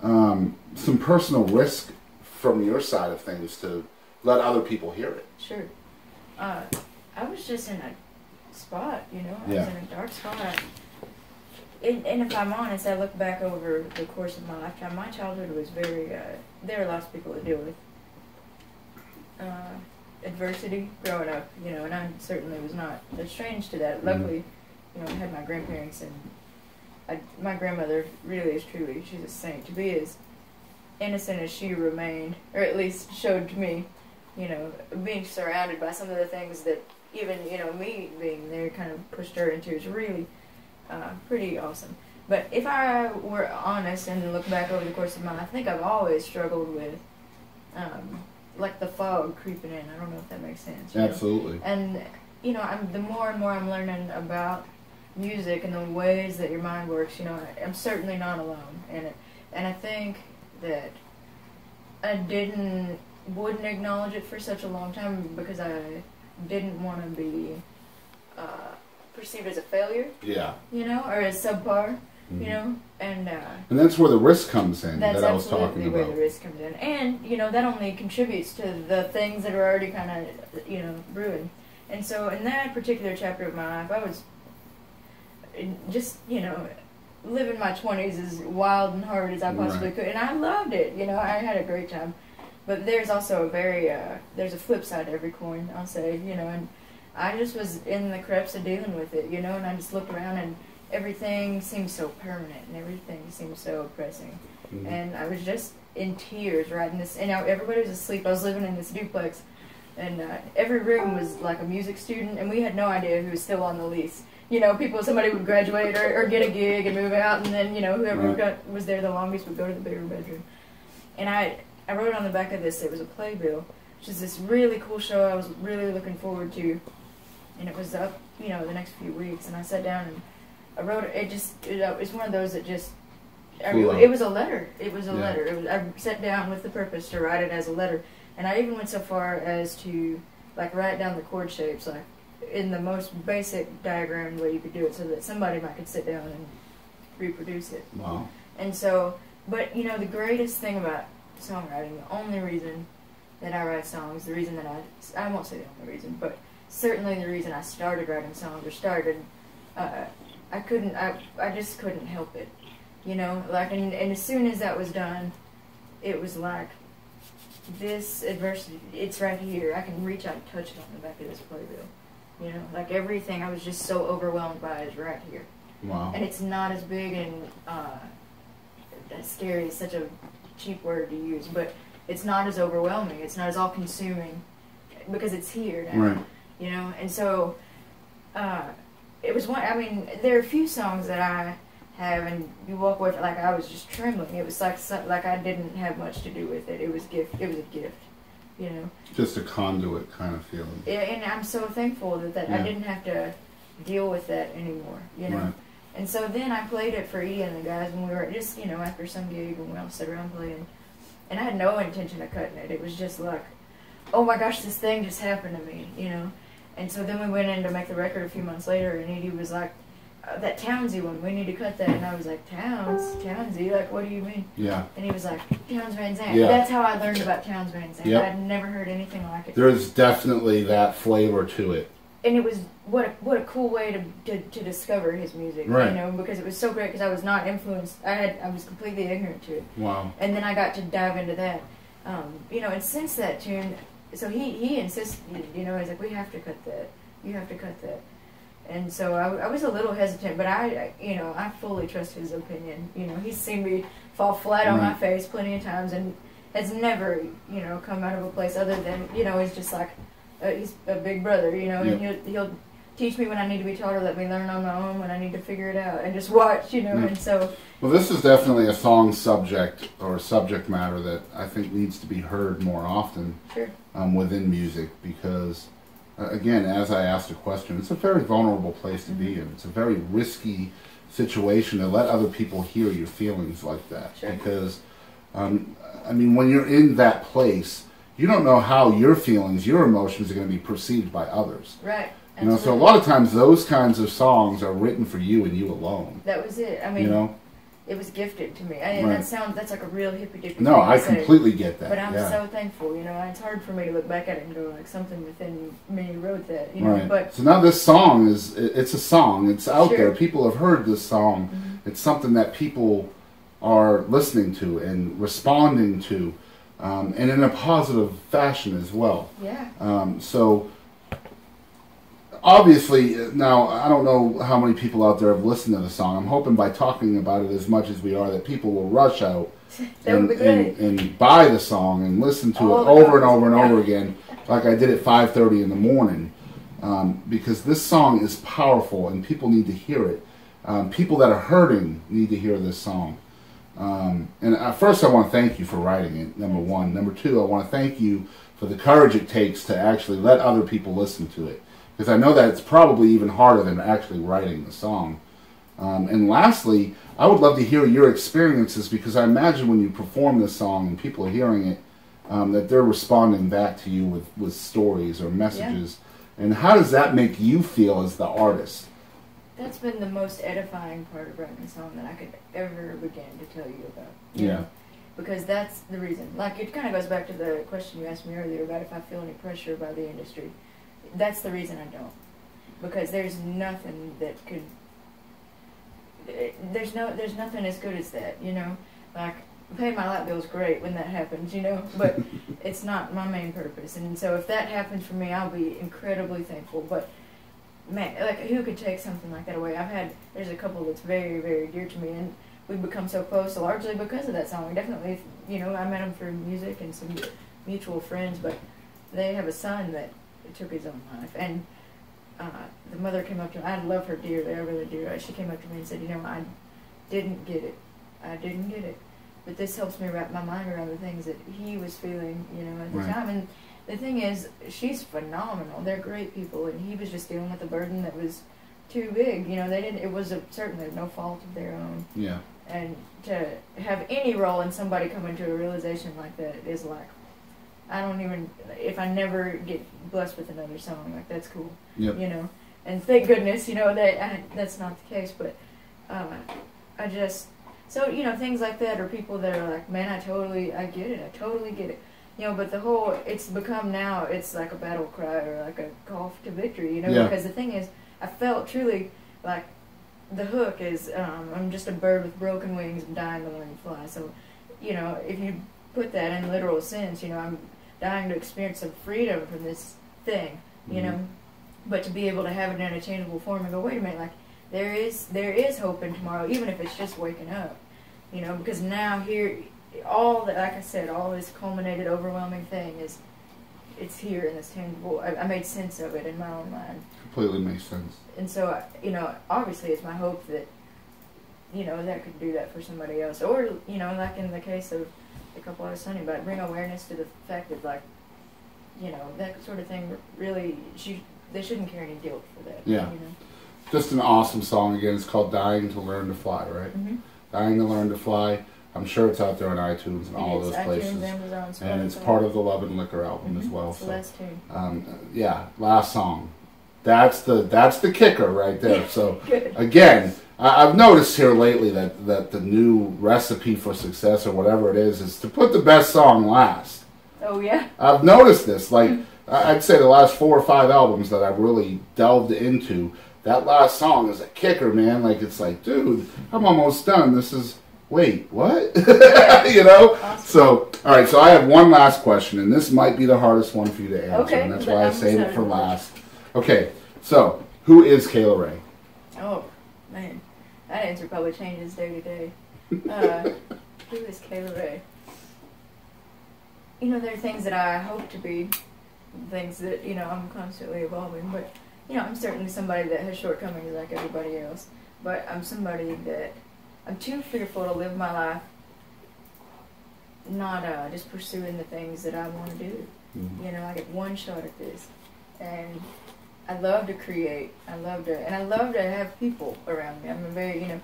personal risk from your side of things to let other people hear it. Sure. I was just in a spot, you know. I was in a dark spot. And if I'm honest, I look back over the course of my lifetime. My childhood was very, there are lots of people to deal with. adversity growing up, you know, and I certainly was not strange to that. Luckily, you know, I had my grandparents, and my grandmother really is truly, she's a saint. To be as innocent as she remained, or at least showed to me, you know, being surrounded by some of the things that even, you know, me being there kind of pushed her into is really pretty awesome. But if I were honest and look back over the course of mine, I think I've always struggled with, like the fog creeping in. I don't know if that makes sense. Absolutely. Know? And, you know, the more and more I'm learning about music and the ways that your mind works, you know, I'm certainly not alone in it. And I think that I wouldn't acknowledge it for such a long time because I didn't want to be perceived as a failure. Yeah. You know, or as subpar. You know, and that's where the risk comes in that I was talking about. That's absolutely where the risk comes in, and you know that only contributes to the things that are already kind of, you know, brewing. And so in that particular chapter of my life, I was just, you know, living my 20s as wild and hard as I possibly could, and I loved it. You know, I had a great time. But there's also there's a flip side to every coin, I'll say. You know, and I just was in the creeps of dealing with it. You know, and I just looked around and everything seemed so permanent and everything seemed so oppressing. And I was just in tears writing this. And now everybody was asleep. I was living in this duplex. And every room was like a music student. And we had no idea who was still on the lease. You know, somebody would graduate or get a gig and move out. And then, you know, whoever was there the longest would go to the bigger bedroom. And I wrote on the back of this, it was a playbill, which is this really cool show I was really looking forward to. And it was up, you know, the next few weeks. And I sat down and I wrote it. It's one of those that just. It was a letter. It was a letter. I sat down with the purpose to write it as a letter, and I even went so far as to like write down the chord shapes, like in the most basic diagram way you could do it, so that somebody might could sit down and reproduce it. Wow. And so, but you know, the greatest thing about songwriting, the only reason that I write songs, the reason that I won't say the only reason, but certainly the reason I started writing songs or started. I just couldn't help it, you know, like, and as soon as that was done, it was like, this adversity, it's right here, I can reach out and touch it on the back of this playbill, you know, like everything I was just so overwhelmed by is right here. Wow. And it's not as big and, scary is such a cheap word to use, but it's not as overwhelming, it's not as all-consuming, because it's here now, right. You know, and so, it was one. I mean, there are a few songs that I have, and you walk away like I was just trembling. It was like I didn't have much to do with it. It was gift. It was a gift, you know. Just a conduit kind of feeling. Yeah, and I'm so thankful that I didn't have to deal with that anymore, you know. Right. And so then I played it for Edie and the guys when we were just, you know, after some gig and we all sat around playing, and I had no intention of cutting it. It was just like, oh my gosh, this thing just happened to me, you know. And so then we went in to make the record a few months later, and Edie was like, that Townsy one, we need to cut that. And I was like, Townsy? Like, what do you mean? Yeah. And he was like, Townes Van Zandt. Yeah. That's how I learned about Townes Van Zandt. Yep. I'd never heard anything like it. There's definitely that flavor to it. And it was, what a cool way to discover his music, right. You know, because it was so great, because I was not influenced. I was completely ignorant to it. Wow. And then I got to dive into that. You know, and since that tune... So he insisted, you know, he's like, we have to cut that. You have to cut that. And so I was a little hesitant, but you know, I fully trust his opinion. You know, he's seen me fall flat on my face plenty of times and has never, you know, come out of a place other than, you know, he's just like, he's a big brother, you know, and he'll teach me when I need to be taught or let me learn on my own when I need to figure it out and just watch, you know, and so. Well, this is definitely a song subject or subject matter that I think needs to be heard more often within music because, again, as I asked a question, it's a very vulnerable place to be in. It's a very risky situation to let other people hear your feelings like that because, I mean, when you're in that place, you don't know how your feelings, your emotions are going to be perceived by others. Right. You know, so a lot of times those kinds of songs are written for you and you alone. That was it. I mean, you know? It was gifted to me. And that's like a real hippy-dippy thing I completely get that. But I'm so thankful, you know. It's hard for me to look back at it and go, like, something within me wrote that, you know. Right. But so now this song it's a song. It's out there. People have heard this song. Mm-hmm. It's something that people are listening to and responding to. and in a positive fashion as well. Yeah. So obviously, now I don't know how many people out there have listened to the song. I'm hoping by talking about it as much as we are that people will rush out and buy the song and listen to it over and over and over again, like I did at 5:30 in the morning, because this song is powerful and people need to hear it. People that are hurting need to hear this song. And first I want to thank you for writing it, number one. Number two, I want to thank you for the courage it takes to actually let other people listen to it. Because I know that it's probably even harder than actually writing the song. And lastly, I would love to hear your experiences, because I imagine when you perform this song and people are hearing it, that they're responding back to you with stories or messages. Yeah. And how does that make you feel as the artist? That's been the most edifying part of writing a song that I could ever begin to tell you about. Yeah. Because that's the reason. Like, it kind of goes back to the question you asked me earlier about if I feel any pressure by the industry. That's the reason I don't. Because there's nothing that could... There's nothing as good as that, you know? Like, paying my light bill is great when that happens, you know? But it's not my main purpose. And so if that happens for me, I'll be incredibly thankful. But... man, like, who could take something like that away? There's a couple that's very, very dear to me, and we've become so close, largely because of that song. We definitely, you know, I met them through music and some mutual friends, but they have a son that took his own life, and the mother came up to me. I love her dearly, I really do. She came up to me and said, you know, I didn't get it. But this helps me wrap my mind around the things that he was feeling, you know, at the time. And the thing is, she's phenomenal. They're great people, and he was just dealing with a burden that was too big. You know, it was certainly no fault of their own. Yeah. And to have any role in somebody coming to a realization like that is like, if I never get blessed with another song, like, that's cool. Yep. You know, and thank goodness, you know, that's not the case. But so, you know, things like that, or people that are like, man, I totally get it. You know, but it's become now, it's like a battle cry or like a call to victory, you know, because the thing is, I felt truly like the hook is, I'm just a bird with broken wings, I'm dying to learn to fly. So, you know, if you put that in literal sense, you know, I'm dying to experience some freedom from this thing, you know, but to be able to have it in a tangible form and go, wait a minute, like, there is hope in tomorrow, even if it's just waking up, you know, because now here, all that, like I said, all this culminated, overwhelming thing it's here in this tangible. I made sense of it in my own mind. Completely makes sense. And so, you know, obviously it's my hope that, you know, that could do that for somebody else. Or, you know, like in the case of the couple I was telling you about, bring awareness to the fact that, like, you know, that sort of thing really, they shouldn't carry any guilt for that. Yeah. You know? Just an awesome song. Again, it's called Dying to Learn to Fly, right? Mm-hmm. Dying to Learn to Fly. I'm sure it's out there on iTunes and all those places. Amazon, and it's part of the Love and Liquor album as well. It's the last tune. Yeah, last song. That's the kicker right there. So again, I've noticed here lately that the new recipe for success, or whatever it is to put the best song last. Oh yeah. I've noticed this. Like, I'd say the last 4 or 5 albums that I've really delved into, that last song is a kicker, man. Like, it's like, dude, I'm almost done. This is... wait, what? You know? Awesome. So, all right, so I have one last question, and this might be the hardest one for you to answer, and that's why I saved it for last. Okay, so, who is Kayla Ray? Oh, man. That answer probably changes day to day. Who is Kayla Ray? You know, there are things that I hope to be, things that, you know, I'm constantly evolving, but, you know, I'm certainly somebody that has shortcomings like everybody else, but I'm somebody that... I'm too fearful to live my life not just pursuing the things that I want to do. Mm-hmm. You know, I get one shot at this. And I love to create. I love to have people around me. I'm a very, you know,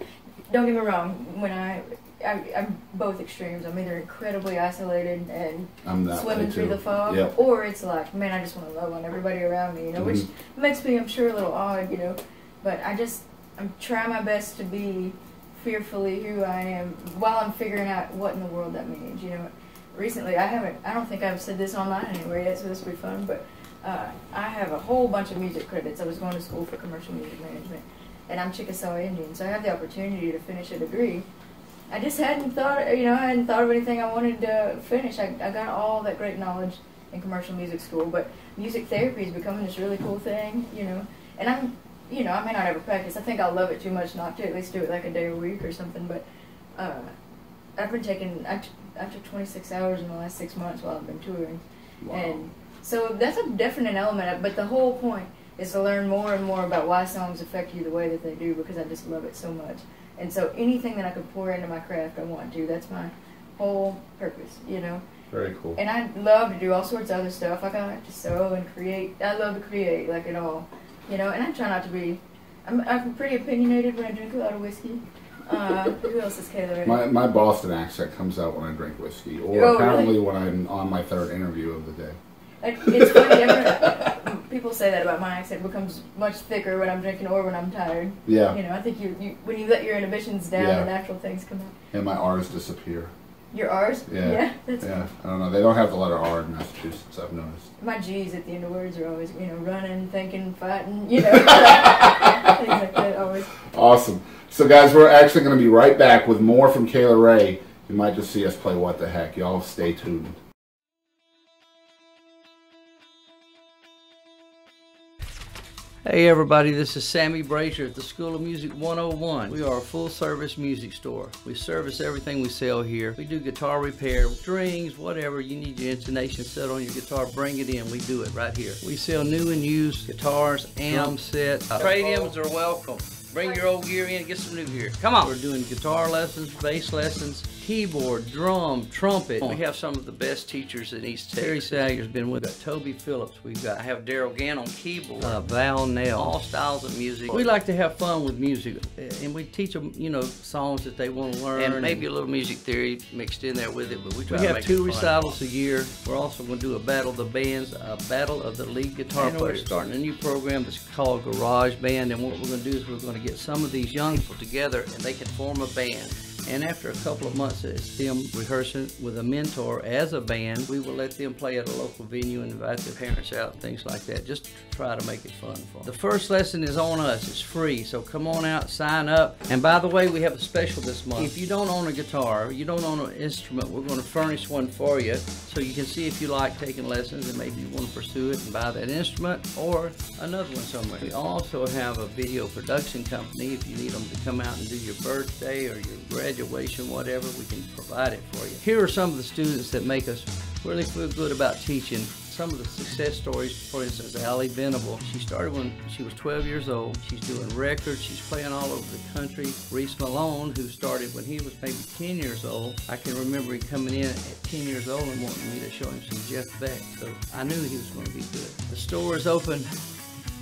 don't get me wrong, when I'm both extremes. I'm either incredibly isolated and swimming through the fog, or it's like, man, I just want to love on everybody around me, you know, which makes me, I'm sure, a little odd, you know, but I'm trying my best to be fearfully who I am while I'm figuring out what in the world that means. You know, recently I don't think I've said this online anywhere yet, so this will be fun, but I have a whole bunch of music credits. I was going to school for commercial music management, and I'm Chickasaw Indian, so I have the opportunity to finish a degree I just hadn't thought, I hadn't thought of anything I wanted to finish. I got all that great knowledge in commercial music school, but music therapy is becoming this really cool thing, And I may not ever practice. I think I'll love it too much not to at least do it like a day a week or something, but I've been taking, I took 26 hours in the last 6 months while I've been touring. Wow. And so that's a definite element, but the whole point is to learn more and more about why songs affect you the way that they do, because I just love it so much. And so anything that I could pour into my craft, I want to. That's my whole purpose, Very cool. And I love to do all sorts of other stuff. Like I like to sew and create. I love to create, like it all, And I try not to be. I'm pretty opinionated when I drink a lot of whiskey. Who else is Kayla Ray? My Boston accent comes out when I drink whiskey, or apparently when I'm on my third interview of the day. It's funny. People say that about my accent. It becomes much thicker when I'm drinking or when I'm tired. Yeah. I think you when you let your inhibitions down, the natural things come out. And my R's disappear. Your R's? Yeah. Yeah. I don't know. They don't have the letter R in Massachusetts, I've noticed. My G's at the end of words are always, running, thinking, fighting, things like that always. Awesome. So, guys, we're actually going to be right back with more from Kayla Ray. You might just see us play What the Heck. Y'all stay tuned. Hey everybody, this is Sammy Brazier at the School of Music 101. We are a full-service music store. We service everything we sell here. We do guitar repair, strings, whatever. You need your intonation set on your guitar, bring it in. We do it right here. We sell new and used guitars, amp sets. Trade-ins are welcome. Bring your old gear in and get some new gear. Come on. We're doing guitar lessons, bass lessons, keyboard, drum, trumpet. We have some of the best teachers in East Texas. Terry Salyer's been with us. Toby Phillips. I have Daryl Gann on keyboard. Val Nell. All styles of music. We like to have fun with music, and we teach them, songs that they want to learn, and maybe a little music theory mixed in there with it. But we try to make it fun. We have 2 recitals a year. We're also going to do a battle of the bands, a battle of the lead guitar players. We're starting a new program that's called Garage Band, and what we're going to do is we're going to get some of these young people together, and they can form a band. And after a couple of months of them rehearsing with a mentor as a band, we will let them play at a local venue and invite their parents out and things like that, just to try to make it fun for them. The first lesson is on us. It's free, so come on out, sign up. And by the way, we have a special this month. If you don't own a guitar, you don't own an instrument, we're going to furnish one for you so you can see if you like taking lessons and maybe you want to pursue it and buy that instrument or another one somewhere. We also have a video production company. If you need them to come out and do your birthday or your graduation, whatever, we can provide it for you. Here are some of the students that make us really feel good about teaching. Some of the success stories, for instance, Allie Venable. She started when she was 12 years old. She's doing records. She's playing all over the country. Reese Malone, who started when he was maybe 10 years old. I can remember him coming in at 10 years old and wanting me to show him some Jeff Beck. So I knew he was going to be good. The store is open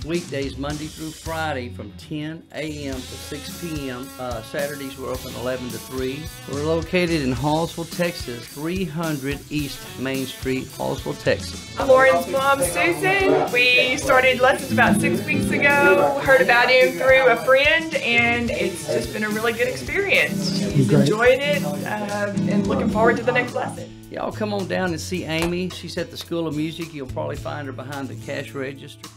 weekdays Monday through Friday from 10 a.m. to 6 p.m. Saturdays we're open 11 to 3. We're located in Hallsville, Texas, 300 East Main Street, Hallsville, Texas. I'm Lauren's mom, Susan. We started lessons about 6 weeks ago, heard about him through a friend, and it's just been a really good experience. She's enjoying it and looking forward to the next lesson. Y'all come on down and see Amy. She's at the School of Music. You'll probably find her behind the cash register.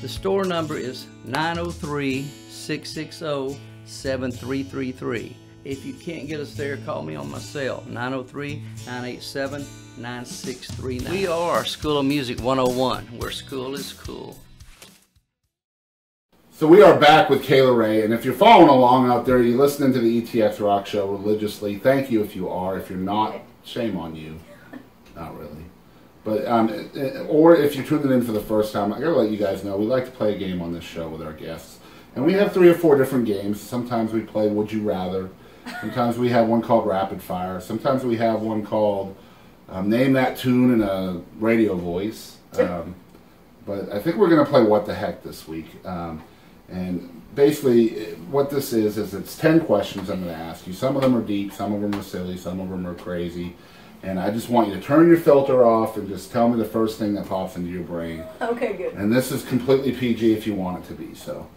The store number is 903-660-7333. If you can't get us there, call me on my cell, 903-987-9639. We are School of Music 101, where school is cool. So we are back with Kayla Ray, and if you're following along out there, you're listening to the ETX ROCKS Show religiously. Thank you if you are. If you're not, shame on you. Not really. But, or if you're tuning in for the first time, I gotta let you guys know, we like to play a game on this show with our guests. And we have 3 or 4 different games. Sometimes we play Would You Rather. Sometimes we have one called Rapid Fire. Sometimes we have one called Name That Tune in a Radio Voice. But I think we're gonna play What the Heck this week. And basically, what this is it's 10 questions I'm gonna ask you. Some of them are deep, some of them are silly, some of them are crazy. And I just want you to turn your filter off and just tell me the first thing that pops into your brain. Okay, good. And this is completely PG if you want it to be, so.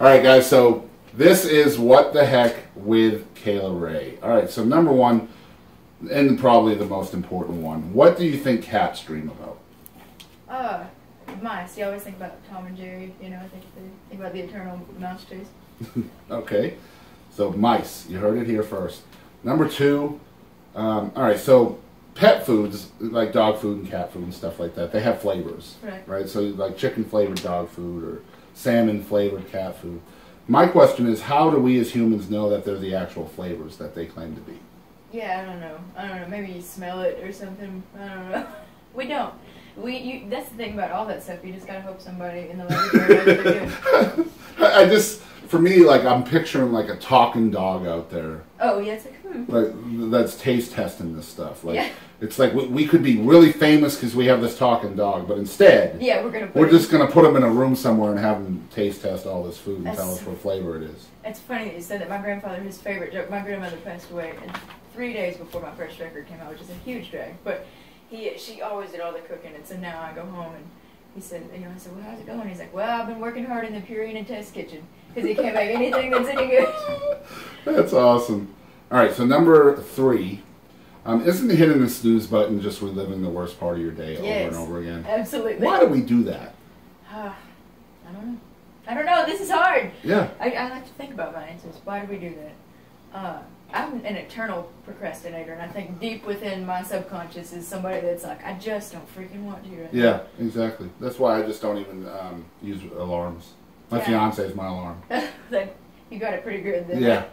Alright guys, so this is What the Heck with Kayla Ray. Alright, so number 1, and probably the most important one, what do you think cats dream about? Mice. You always think about Tom and Jerry, I think about the eternal mouse chase. Okay. So mice, you heard it here first. Number 2, all right, so pet foods, like dog food and cat food and stuff like that, they have flavors. Right? So like chicken flavored dog food or salmon flavored cat food. My question is, how do we as humans know that they're the actual flavors that they claim to be? Yeah, I don't know. Maybe you smell it or something. I don't know. We don't. That's the thing about all that stuff. You just gotta hope somebody in the laboratory knows what they're doing. For me, like, I'm picturing like a talking dog out there. Oh yeah, it's like that's taste testing this stuff. Like, it's like we could be really famous because we have this talking dog, but instead, we're just gonna put him in a room somewhere and have him taste test all this food and tell us what flavor it is. It's funny that you said that. My grandfather, his favorite joke. My grandmother passed away 3 days before my first record came out, which is a huge drag. But she always did all the cooking, and so now I go home and he said, I said, well, how's it going? He's like, well, I've been working hard in the Purina test kitchen because he can't make anything that's any good. That's awesome. All right, so number 3, isn't hitting the snooze button just reliving the worst part of your day over and over again? Absolutely. Why do we do that? I don't know. This is hard. Yeah. I like to think about my answers. Why do we do that? I'm an eternal procrastinator, and I think deep within my subconscious is somebody that's like, I just don't freaking want to right now. Exactly. That's why I just don't even use alarms. My fiance is my alarm. You got it pretty good then. Yeah.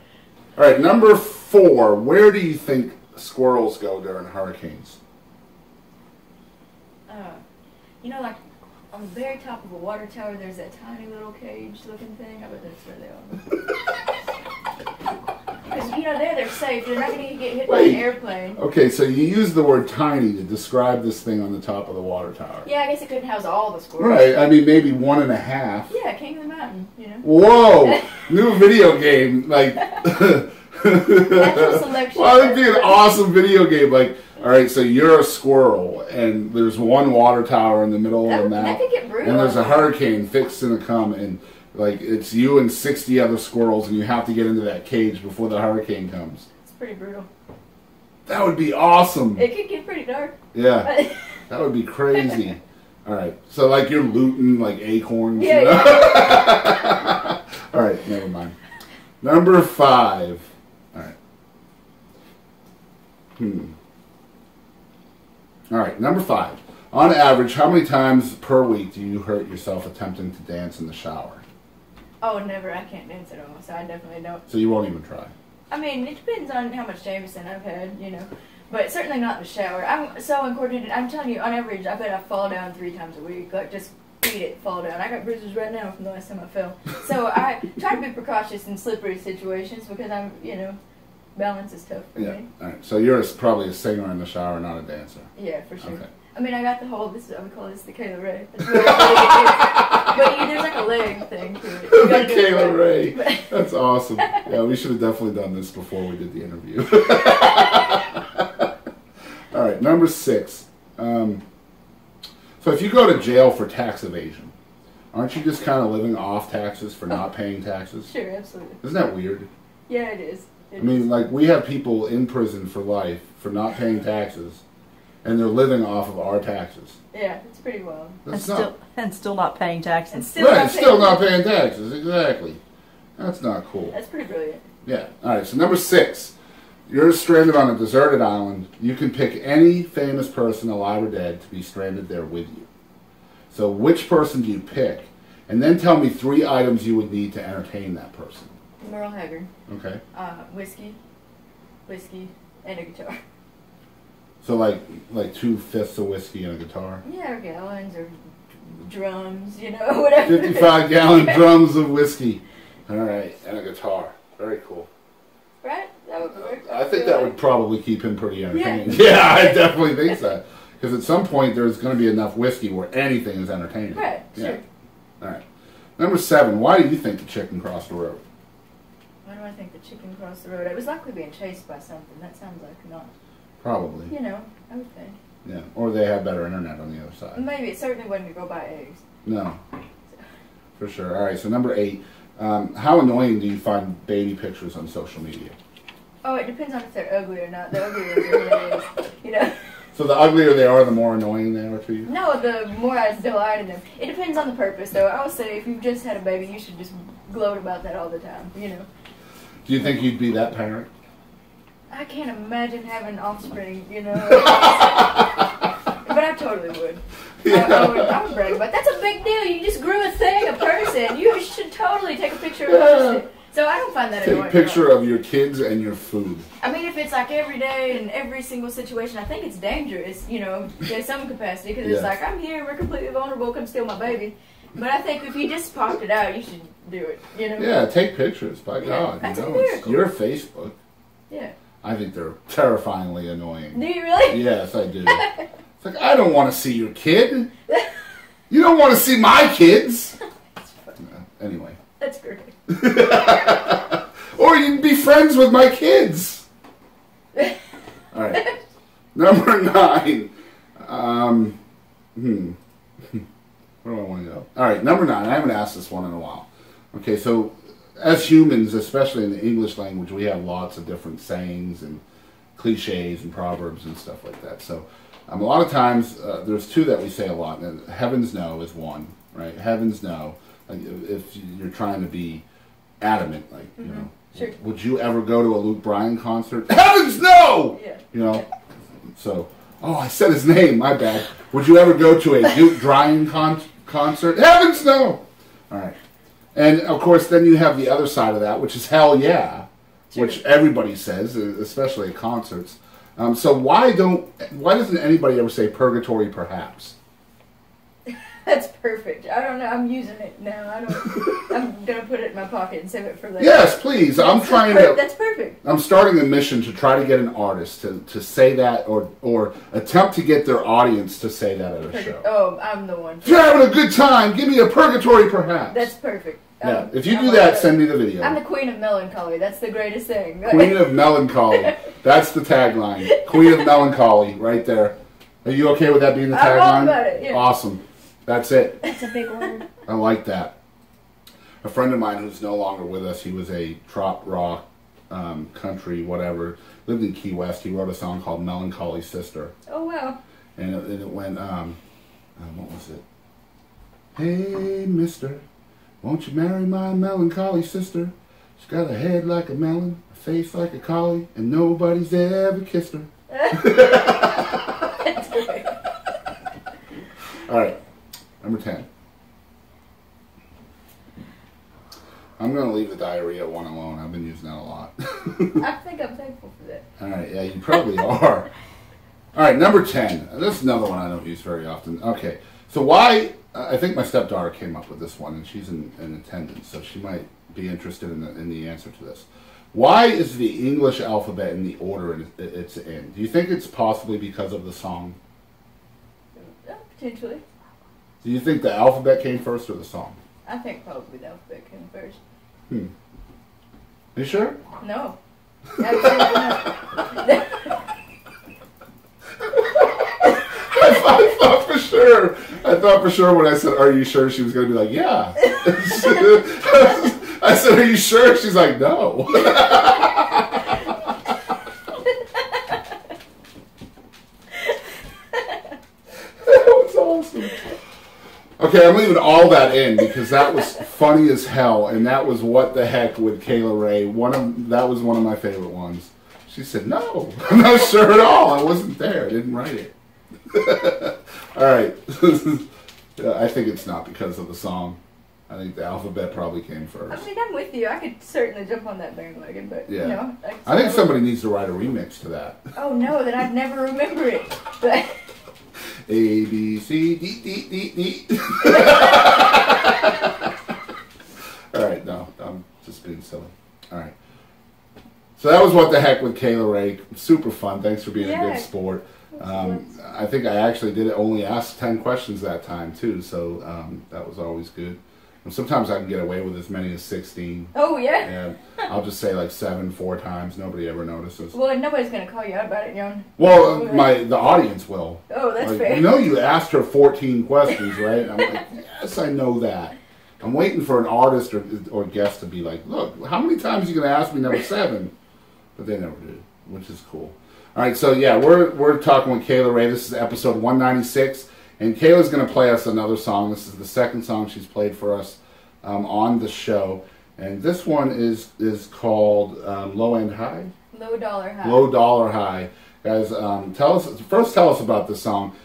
All right, number 4. Where do you think squirrels go during hurricanes? Like on the very top of a water tower, there's that tiny little cage-looking thing. I bet that's where they are. Because, they're safe. They're not going to get hit by an airplane. Okay, so you use the word tiny to describe this thing on the top of the water tower. Yeah, I guess it couldn't house all the squirrels. Right, I mean, maybe 1.5. Yeah, King of the Mountain, Whoa! New video game, like... Natural selection. Well, it'd be an awesome video game, like... All right, so you're a squirrel, and there's one water tower in the middle of the map. That could get brutal. And there's a hurricane fixing to come, and... Like, it's you and 60 other squirrels, and you have to get into that cage before the hurricane comes. It's pretty brutal. That would be awesome. It could get pretty dark. Yeah. That would be crazy. All right. So, like, you're looting, like, acorns. Yeah. All right. Never mind. Number 5. All right. All right. Number 5. On average, how many times per week do you hurt yourself attempting to dance in the shower? Oh, never. I can't dance at all, so I definitely don't. So you won't even try? I mean, it depends on how much Jameson I've had, But certainly not in the shower. I'm so uncoordinated. I'm telling you, on average, I bet I fall down 3 times a week. Like, just beat it, fall down. I got bruises right now from the last time I fell. So I try to be precautious in slippery situations because I'm, balance is tough for me. All right. So you're probably a singer in the shower, not a dancer. Yeah, for sure. Okay. I mean, I got the whole, I would call this the Kayla Ray. That's what I but there's like a leg thing to it. The Kayla Ray. That's awesome. Yeah, we should have definitely done this before we did the interview. All right, number 6. So if you go to jail for tax evasion, aren't you just kind of living off taxes for not paying taxes? Sure, absolutely. Isn't that weird? Yeah, it is. I mean, like, we have people in prison for life for not paying taxes. And they're living off of our taxes. Yeah, it's pretty wild. And still not paying taxes. Still not paying taxes, exactly. That's not cool. That's pretty brilliant. Yeah. All right, so number 6. You're stranded on a deserted island. You can pick any famous person, alive or dead, to be stranded there with you. So which person do you pick? And then tell me 3 items you would need to entertain that person. Merle Haggard. Okay. Whiskey, and a guitar. So like 2/5 of whiskey and a guitar? Yeah, or gallons, or drums, whatever. 55-gallon drums of whiskey. All right, and a guitar. Very cool. Right? That would work. I think that would probably keep him pretty entertained. Yeah, I definitely think so. Because at some point there's going to be enough whiskey where anything is entertaining. Right, sure. All right. Number 7, why do you think the chicken crossed the road? Why do I think the chicken crossed the road? It was likely being chased by something. That sounds like not. Probably. I would think. Yeah, or they have better internet on the other side. Maybe. It certainly wouldn't go buy eggs. No. For sure. All right, so number 8. How annoying do you find baby pictures on social media? Oh, it depends on if they're ugly or not. The ugly ones are hilarious. So the uglier they are, the more annoying they are to you? No, the more I delight in them. It depends on the purpose, though. I would say if you've just had a baby, you should just gloat about that all the time, you know. Do you think you'd be that parent? I can't imagine having offspring, you know. But I totally would. Yeah. I would brag about it. That's a big deal. You just grew a thing, a person. You should totally take a picture of it. So I don't find that annoying. Take a picture of your kids and your food. I mean, if it's like every day in every single situation, I think it's dangerous, you know, in some capacity. Because it's like, I'm here, we're completely vulnerable, come steal my baby. But I think if you just popped it out, you should do it, you know? Yeah, take pictures, by God. That's you know, a miracle. it's your Facebook. Yeah. I think they're terrifyingly annoying. Do you really? Yes, I do. It's like, I don't want to see your kid. You don't want to see my kids. Anyway. That's great. Or you can be friends with my kids. All right. Number 9. Where do I want to go? All right, number 9. I haven't asked this one in a while. Okay, so as humans, especially in the English language, we have lots of different sayings and cliches and proverbs and stuff like that. So a lot of times, there's 2 that we say a lot. And heavens no is one, right? Heavens no. Like if you're trying to be adamant, like, you know, sure. Would you ever go to a Luke Bryan concert? Heavens no! Yeah. You know, so, I said his name, my bad. Would you ever go to a Luke Bryan concert? Heavens no! All right. And, of course, then you have the other side of that, which is hell yeah, sure. Which everybody says, especially at concerts. So why doesn't anybody ever say purgatory perhaps? That's perfect. I don't know. I'm using it now. I'm gonna put it in my pocket and save it for later. Yes, please. That's perfect. I'm starting a mission to try to get an artist to say that, or attempt to get their audience to say that at a show. Oh, I'm the one. If you're having a good time, give me a purgatory perhaps. That's perfect. Yeah. If you do that, send me the video. I'm the queen of melancholy. That's the greatest thing. Queen of melancholy. That's the tagline. Queen of melancholy, right there. Are you okay with that being the tagline? I'm all about it. Yeah. Awesome. That's it. That's a big word. I like that. A friend of mine who's no longer with us, he was a trop rock, country, whatever, lived in Key West. He wrote a song called Melancholy Sister. Oh, wow. And it went, what was it? Hey, mister, won't you marry my melancholy sister? She's got a head like a melon, a face like a collie, and nobody's ever kissed her. That's great. All right. Number 10. I'm going to leave the diarrhea one alone. I've been using that a lot. I think I'm thankful for that. All right, yeah, you probably are. All right, number 10. This is another one I don't use very often. Okay, so why, I think my stepdaughter came up with this one, and she's in attendance, so she might be interested in the answer to this. Why is the English alphabet in the order it's in? Do you think it's possibly because of the song? Potentially. Do you think the alphabet came first or the song? I think probably the alphabet came first. Are you sure? No. Absolutely not. I thought for sure. I thought for sure when I said, "Are you sure?" she was going to be like, "Yeah." I said, "Are you sure?" She's like, "No." That was awesome. Okay, I'm leaving all that in because that was funny as hell, and that was what the heck with Kayla Ray. That was one of my favorite ones. She said, "No, I'm not sure at all. I wasn't there. I didn't write it." All right. I think it's not because of the song. I think the alphabet probably came first. I mean, I'm with you. I could certainly jump on that bandwagon, but yeah. You know, I think somebody needs to write a remix to that. Oh no, then I'd never remember it. But A, B, C, D, D, D, D. All right, no, I'm just being silly. All right. So that was What the Heck with Kayla Ray. Super fun. Thanks for being a good sport. I think I actually did only ask 10 questions that time, too, so that was always good. And sometimes I can get away with as many as 16. Oh, yeah? Yeah. I'll just say like 7 4 times. Nobody ever notices. Well, nobody's going to call you out about it, John. Well, the audience will. Oh, that's like, fair. You know you asked her 14 questions, right? And I'm like, yes, I know that. I'm waiting for an artist or guest to be like, look, how many times are you going to ask me number 7? But they never do, which is cool. All right, so yeah, we're talking with Kayla Ray. This is episode 196, and Kayla's going to play us another song. This is the second song she's played for us on the show, and this one is called Low and High. Low Dollar High. Low Dollar High, guys. Tell us about this song.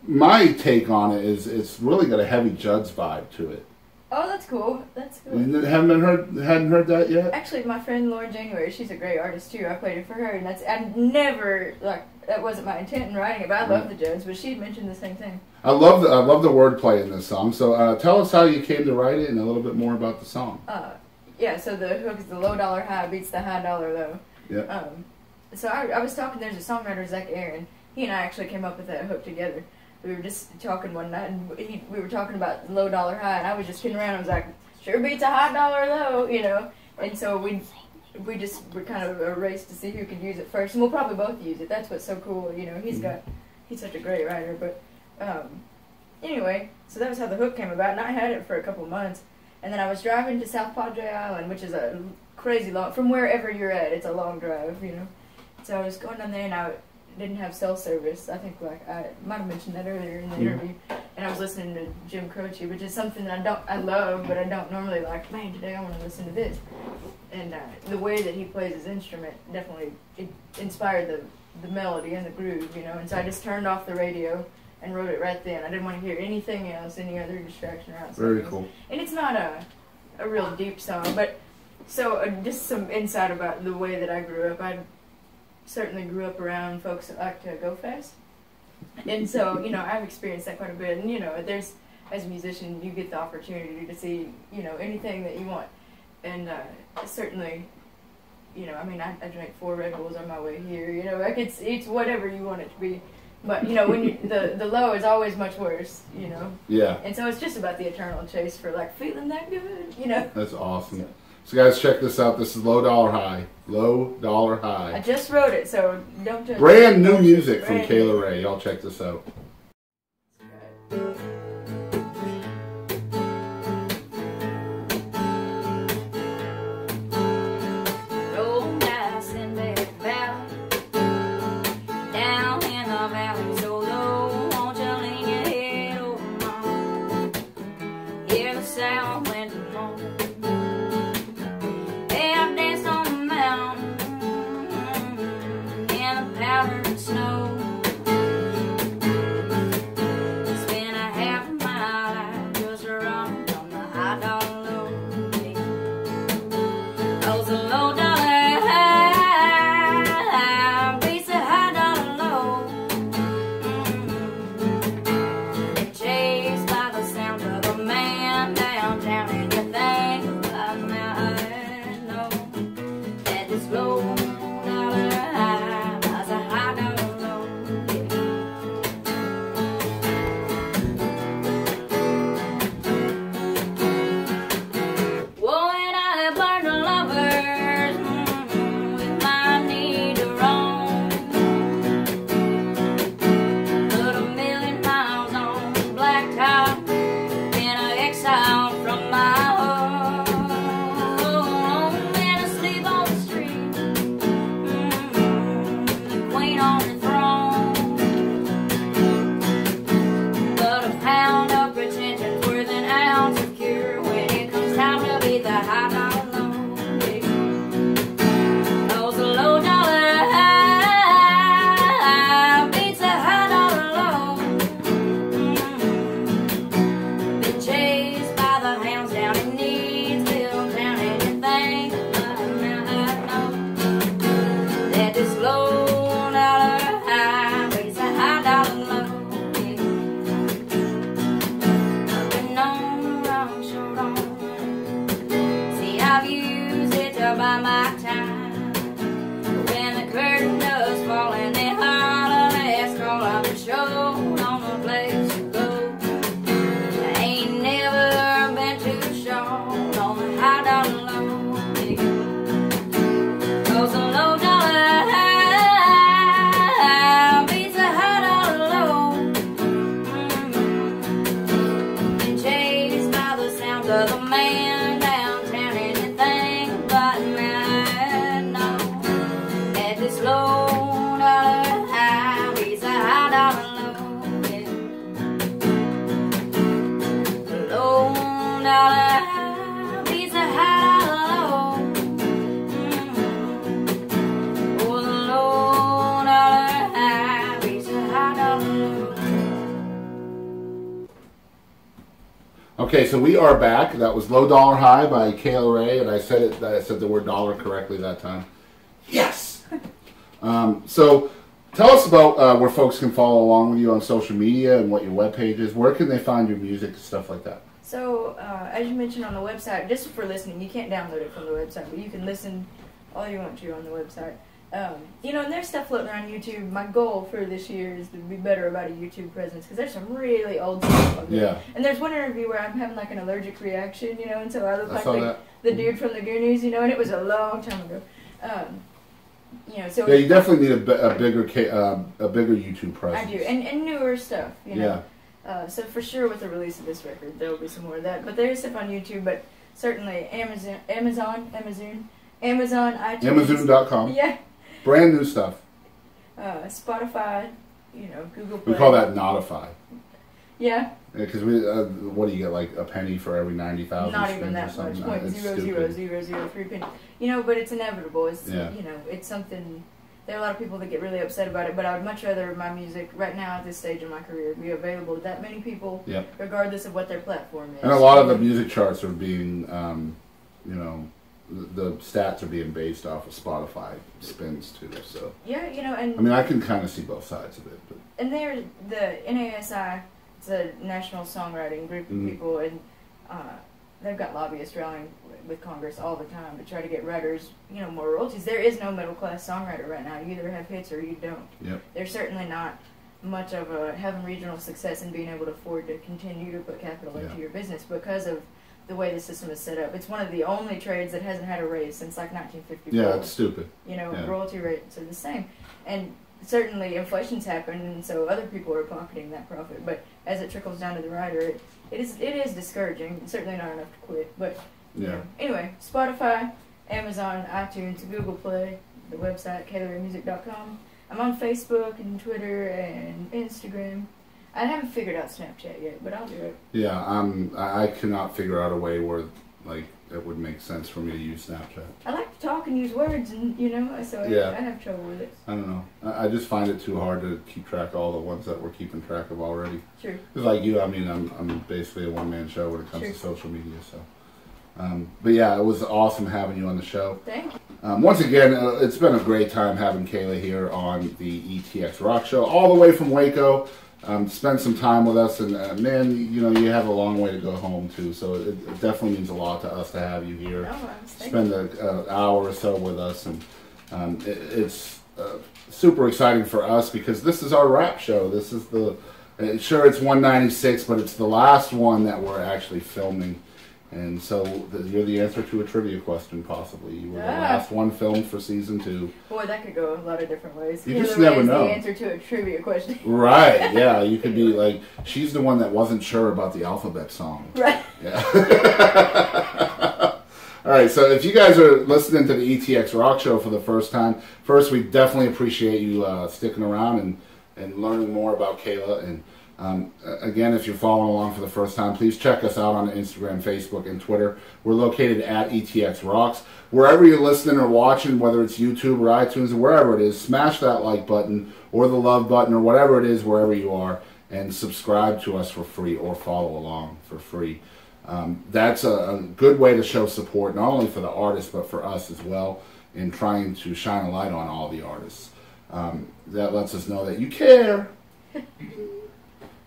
My take on it is it's really got a heavy Judd's vibe to it. Oh, that's cool. That's cool. You hadn't heard that yet? Actually, my friend Lauren January, she's a great artist too. I played it for her, and I never, like, that wasn't my intent in writing it, but I love the Judds, but she mentioned the same thing. I love the wordplay in this song. So tell us how you came to write it and a little bit more about the song. Yeah, so the hook is the low dollar high beats the high dollar low. Yeah. So I was talking, there's a songwriter, Zach Aaron. He and I actually came up with that hook together. We were just talking one night, and we were talking about low dollar high, and I was just kidding around. I was like, sure beats a high dollar low, you know. And so we were kind of a race to see who could use it first, and we'll probably both use it. That's what's so cool, you know. He's such a great writer. But anyway, so that was how the hook came about, and I had it for a couple months, and then I was driving to South Padre Island, which is a crazy long, from wherever you're at, it's a long drive, you know. So I was going down there, and I didn't have cell service. I think, like, I might have mentioned that earlier in the interview. And I was listening to Jim Croce, which is something that I love, but I don't normally like. Man, today I want to listen to this. And the way that he plays his instrument definitely inspired the melody and the groove, you know. And so I just turned off the radio and wrote it right then. I didn't want to hear anything else, any other distraction or outside. Very cool. And it's not a real deep song, but so just some insight about the way that I grew up. I certainly grew up around folks that like to go fast, and so, you know, I've experienced that quite a bit. And, you know, as a musician, you get the opportunity to see, you know, anything that you want. And certainly, you know, I mean, I drank 4 Red Bulls on my way here, you know, like it's whatever you want it to be. But, you know, when the low is always much worse, you know. Yeah. And so it's just about the eternal chase for, like, feeling that good, you know. That's awesome. So guys, check this out. This is Low Dollar High. Low Dollar High. I just wrote it, so don't judge. Brand new music from Kayla Ray. Y'all check this out. Roll dice in that valley, down in the valley so low, won't you lean your head over mine? Hear the south wind blow. Powdered snow. It's been a half a mile, I just run from the high dollar low. Those a low dollar high beats a high dollar low. They're chased by the sound of a man downtown, and you think about now I know that this low dollar high. By my time, when the curtain does fall and they holler, let's call out the show on the place to go. I ain't never been too short on the high dollar low. Cause the low dollar high beats a high dollar low. Been chased by the sounds of the man downtown, and you think about now. Okay, so we are back. That was Low Dollar High by Kayla Ray, and I said the word dollar correctly that time. Yes! So tell us about where folks can follow along with you on social media and what your webpage is. Where can they find your music and stuff like that? So, as you mentioned on the website, just for listening, you can't download it from the website, but you can listen all you want to on the website. You know, and there's stuff floating around YouTube. My goal for this year is to be better about a YouTube presence, because there's some really old stuff on there. Yeah. And there's one interview where I'm having like an allergic reaction, you know, and so I look like the dude from the Goonies, you know, and it was a long time ago. You know, so yeah, you definitely need a bigger YouTube presence. I do, and newer stuff, you know. Yeah. So for sure, with the release of this record, there will be some more of that. But there is stuff on YouTube, but certainly Amazon, iTunes. Amazon.com. Yeah. Brand new stuff. Spotify, you know, Google Play. We call that Notify. Yeah. Because what do you get, like a penny for every 90,000? Not even that much. 0.00003 penny. You know, but it's inevitable. It's you know, it's something. There are a lot of people that get really upset about it, but I would much rather my music right now at this stage of my career be available to that many people, regardless of what their platform is. And a lot of the music charts are being, you know, the stats are being based off of Spotify spins too. So yeah, you know, and I mean, I can kind of see both sides of it. But. And there's the NASI. It's a national songwriting group of people, and they've got lobbyists rallying with Congress all the time to try to get writers, you know, more royalties. There is no middle class songwriter right now. You either have hits or you don't. Yep. There's certainly not much of having regional success and being able to afford to continue to put capital into your business because of the way the system is set up. It's one of the only trades that hasn't had a raise since like 1954. Yeah, it's stupid. You know, royalty rates are the same, and certainly inflation's happened, and so other people are pocketing that profit. But as it trickles down to the writer, it is discouraging. It's certainly not enough to quit. But you know, anyway, Spotify, Amazon, iTunes, Google Play, the website KaylaRayMusic.com. I'm on Facebook and Twitter and Instagram. I haven't figured out Snapchat yet, but I'll do it. Yeah, I cannot figure out a way where like it would make sense for me to use Snapchat. I like to talk and use words, and you know, so I have trouble with it. I don't know. I just find it too hard to keep track of all the ones that we're keeping track of already. True. Just like you, I mean, I'm basically a one-man show when it comes to social media. So, but yeah, it was awesome having you on the show. Thank you. Once again, it's been a great time having Kayla here on the ETX ROCKS Show, all the way from Waco. Spend some time with us, and man, you know, you have a long way to go home too, so it definitely means a lot to us to have you here. Spend an hour or so with us, and it's super exciting for us because this is our rap show. This is sure it's 196, but it's the last one that we're actually filming. And so you're the answer to a trivia question, possibly. You were the last one filmed for season 2. Boy, that could go a lot of different ways. You just never know. The answer to a trivia question. Right, yeah. You could be like, she's the one that wasn't sure about the alphabet song. Right. Yeah. All right, so if you guys are listening to the ETX ROCKS Show for the first time, first, we definitely appreciate you sticking around and learning more about Kayla. And again, if you're following along for the first time, please check us out on Instagram, Facebook, and Twitter. We're located at ETX ROCKS. Wherever you're listening or watching, whether it's YouTube or iTunes or wherever it is, smash that like button or the love button or whatever it is, wherever you are, and subscribe to us for free or follow along for free. That's a good way to show support, not only for the artists, but for us as well, in trying to shine a light on all the artists. That lets us know that you care.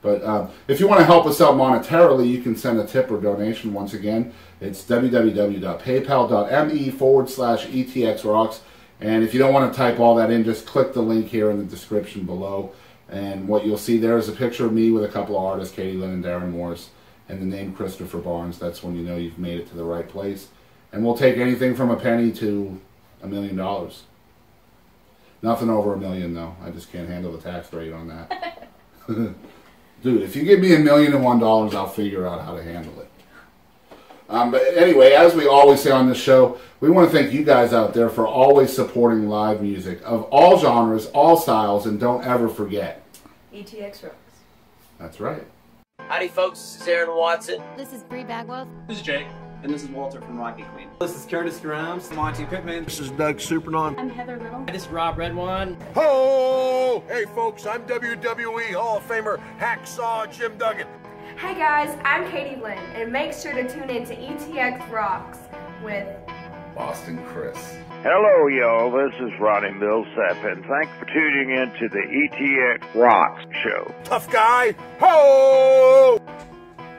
But if you want to help us out monetarily, you can send a tip or donation. Once again, it's www.paypal.me/ETXROCKS. And if you don't want to type all that in, just click the link here in the description below. And what you'll see there is a picture of me with a couple of artists, Katie Lynn and Darren Morris, and the name Christopher Barnes. That's when you know you've made it to the right place. And we'll take anything from a penny to $1 million. Nothing over $1 million, though. I just can't handle the tax rate on that. Dude, if you give me $1,001, I'll figure out how to handle it. But anyway, as we always say on this show, we want to thank you guys out there for always supporting live music of all genres, all styles, and don't ever forget, ETX Rocks. That's right. Howdy, folks. This is Aaron Watson. This is Bree Bagwell. This is Jake. And this is Walter from Rocky Queen. This is Curtis Grimes. Monty Pittman. This is Doug Supernon. I'm Heather Little. This is Rob Redwine. Ho! Hey, folks, I'm WWE Hall of Famer Hacksaw Jim Duggan. Hey guys, I'm Katie Lynn, and make sure to tune in to ETX Rocks with Boston Chris. Hello, y'all. This is Ronnie Millsap, and thanks for tuning in to the ETX ROCKS Show. Tough guy, ho!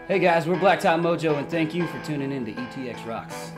Hey guys, we're Blacktop Mojo, and thank you for tuning in to ETX Rocks.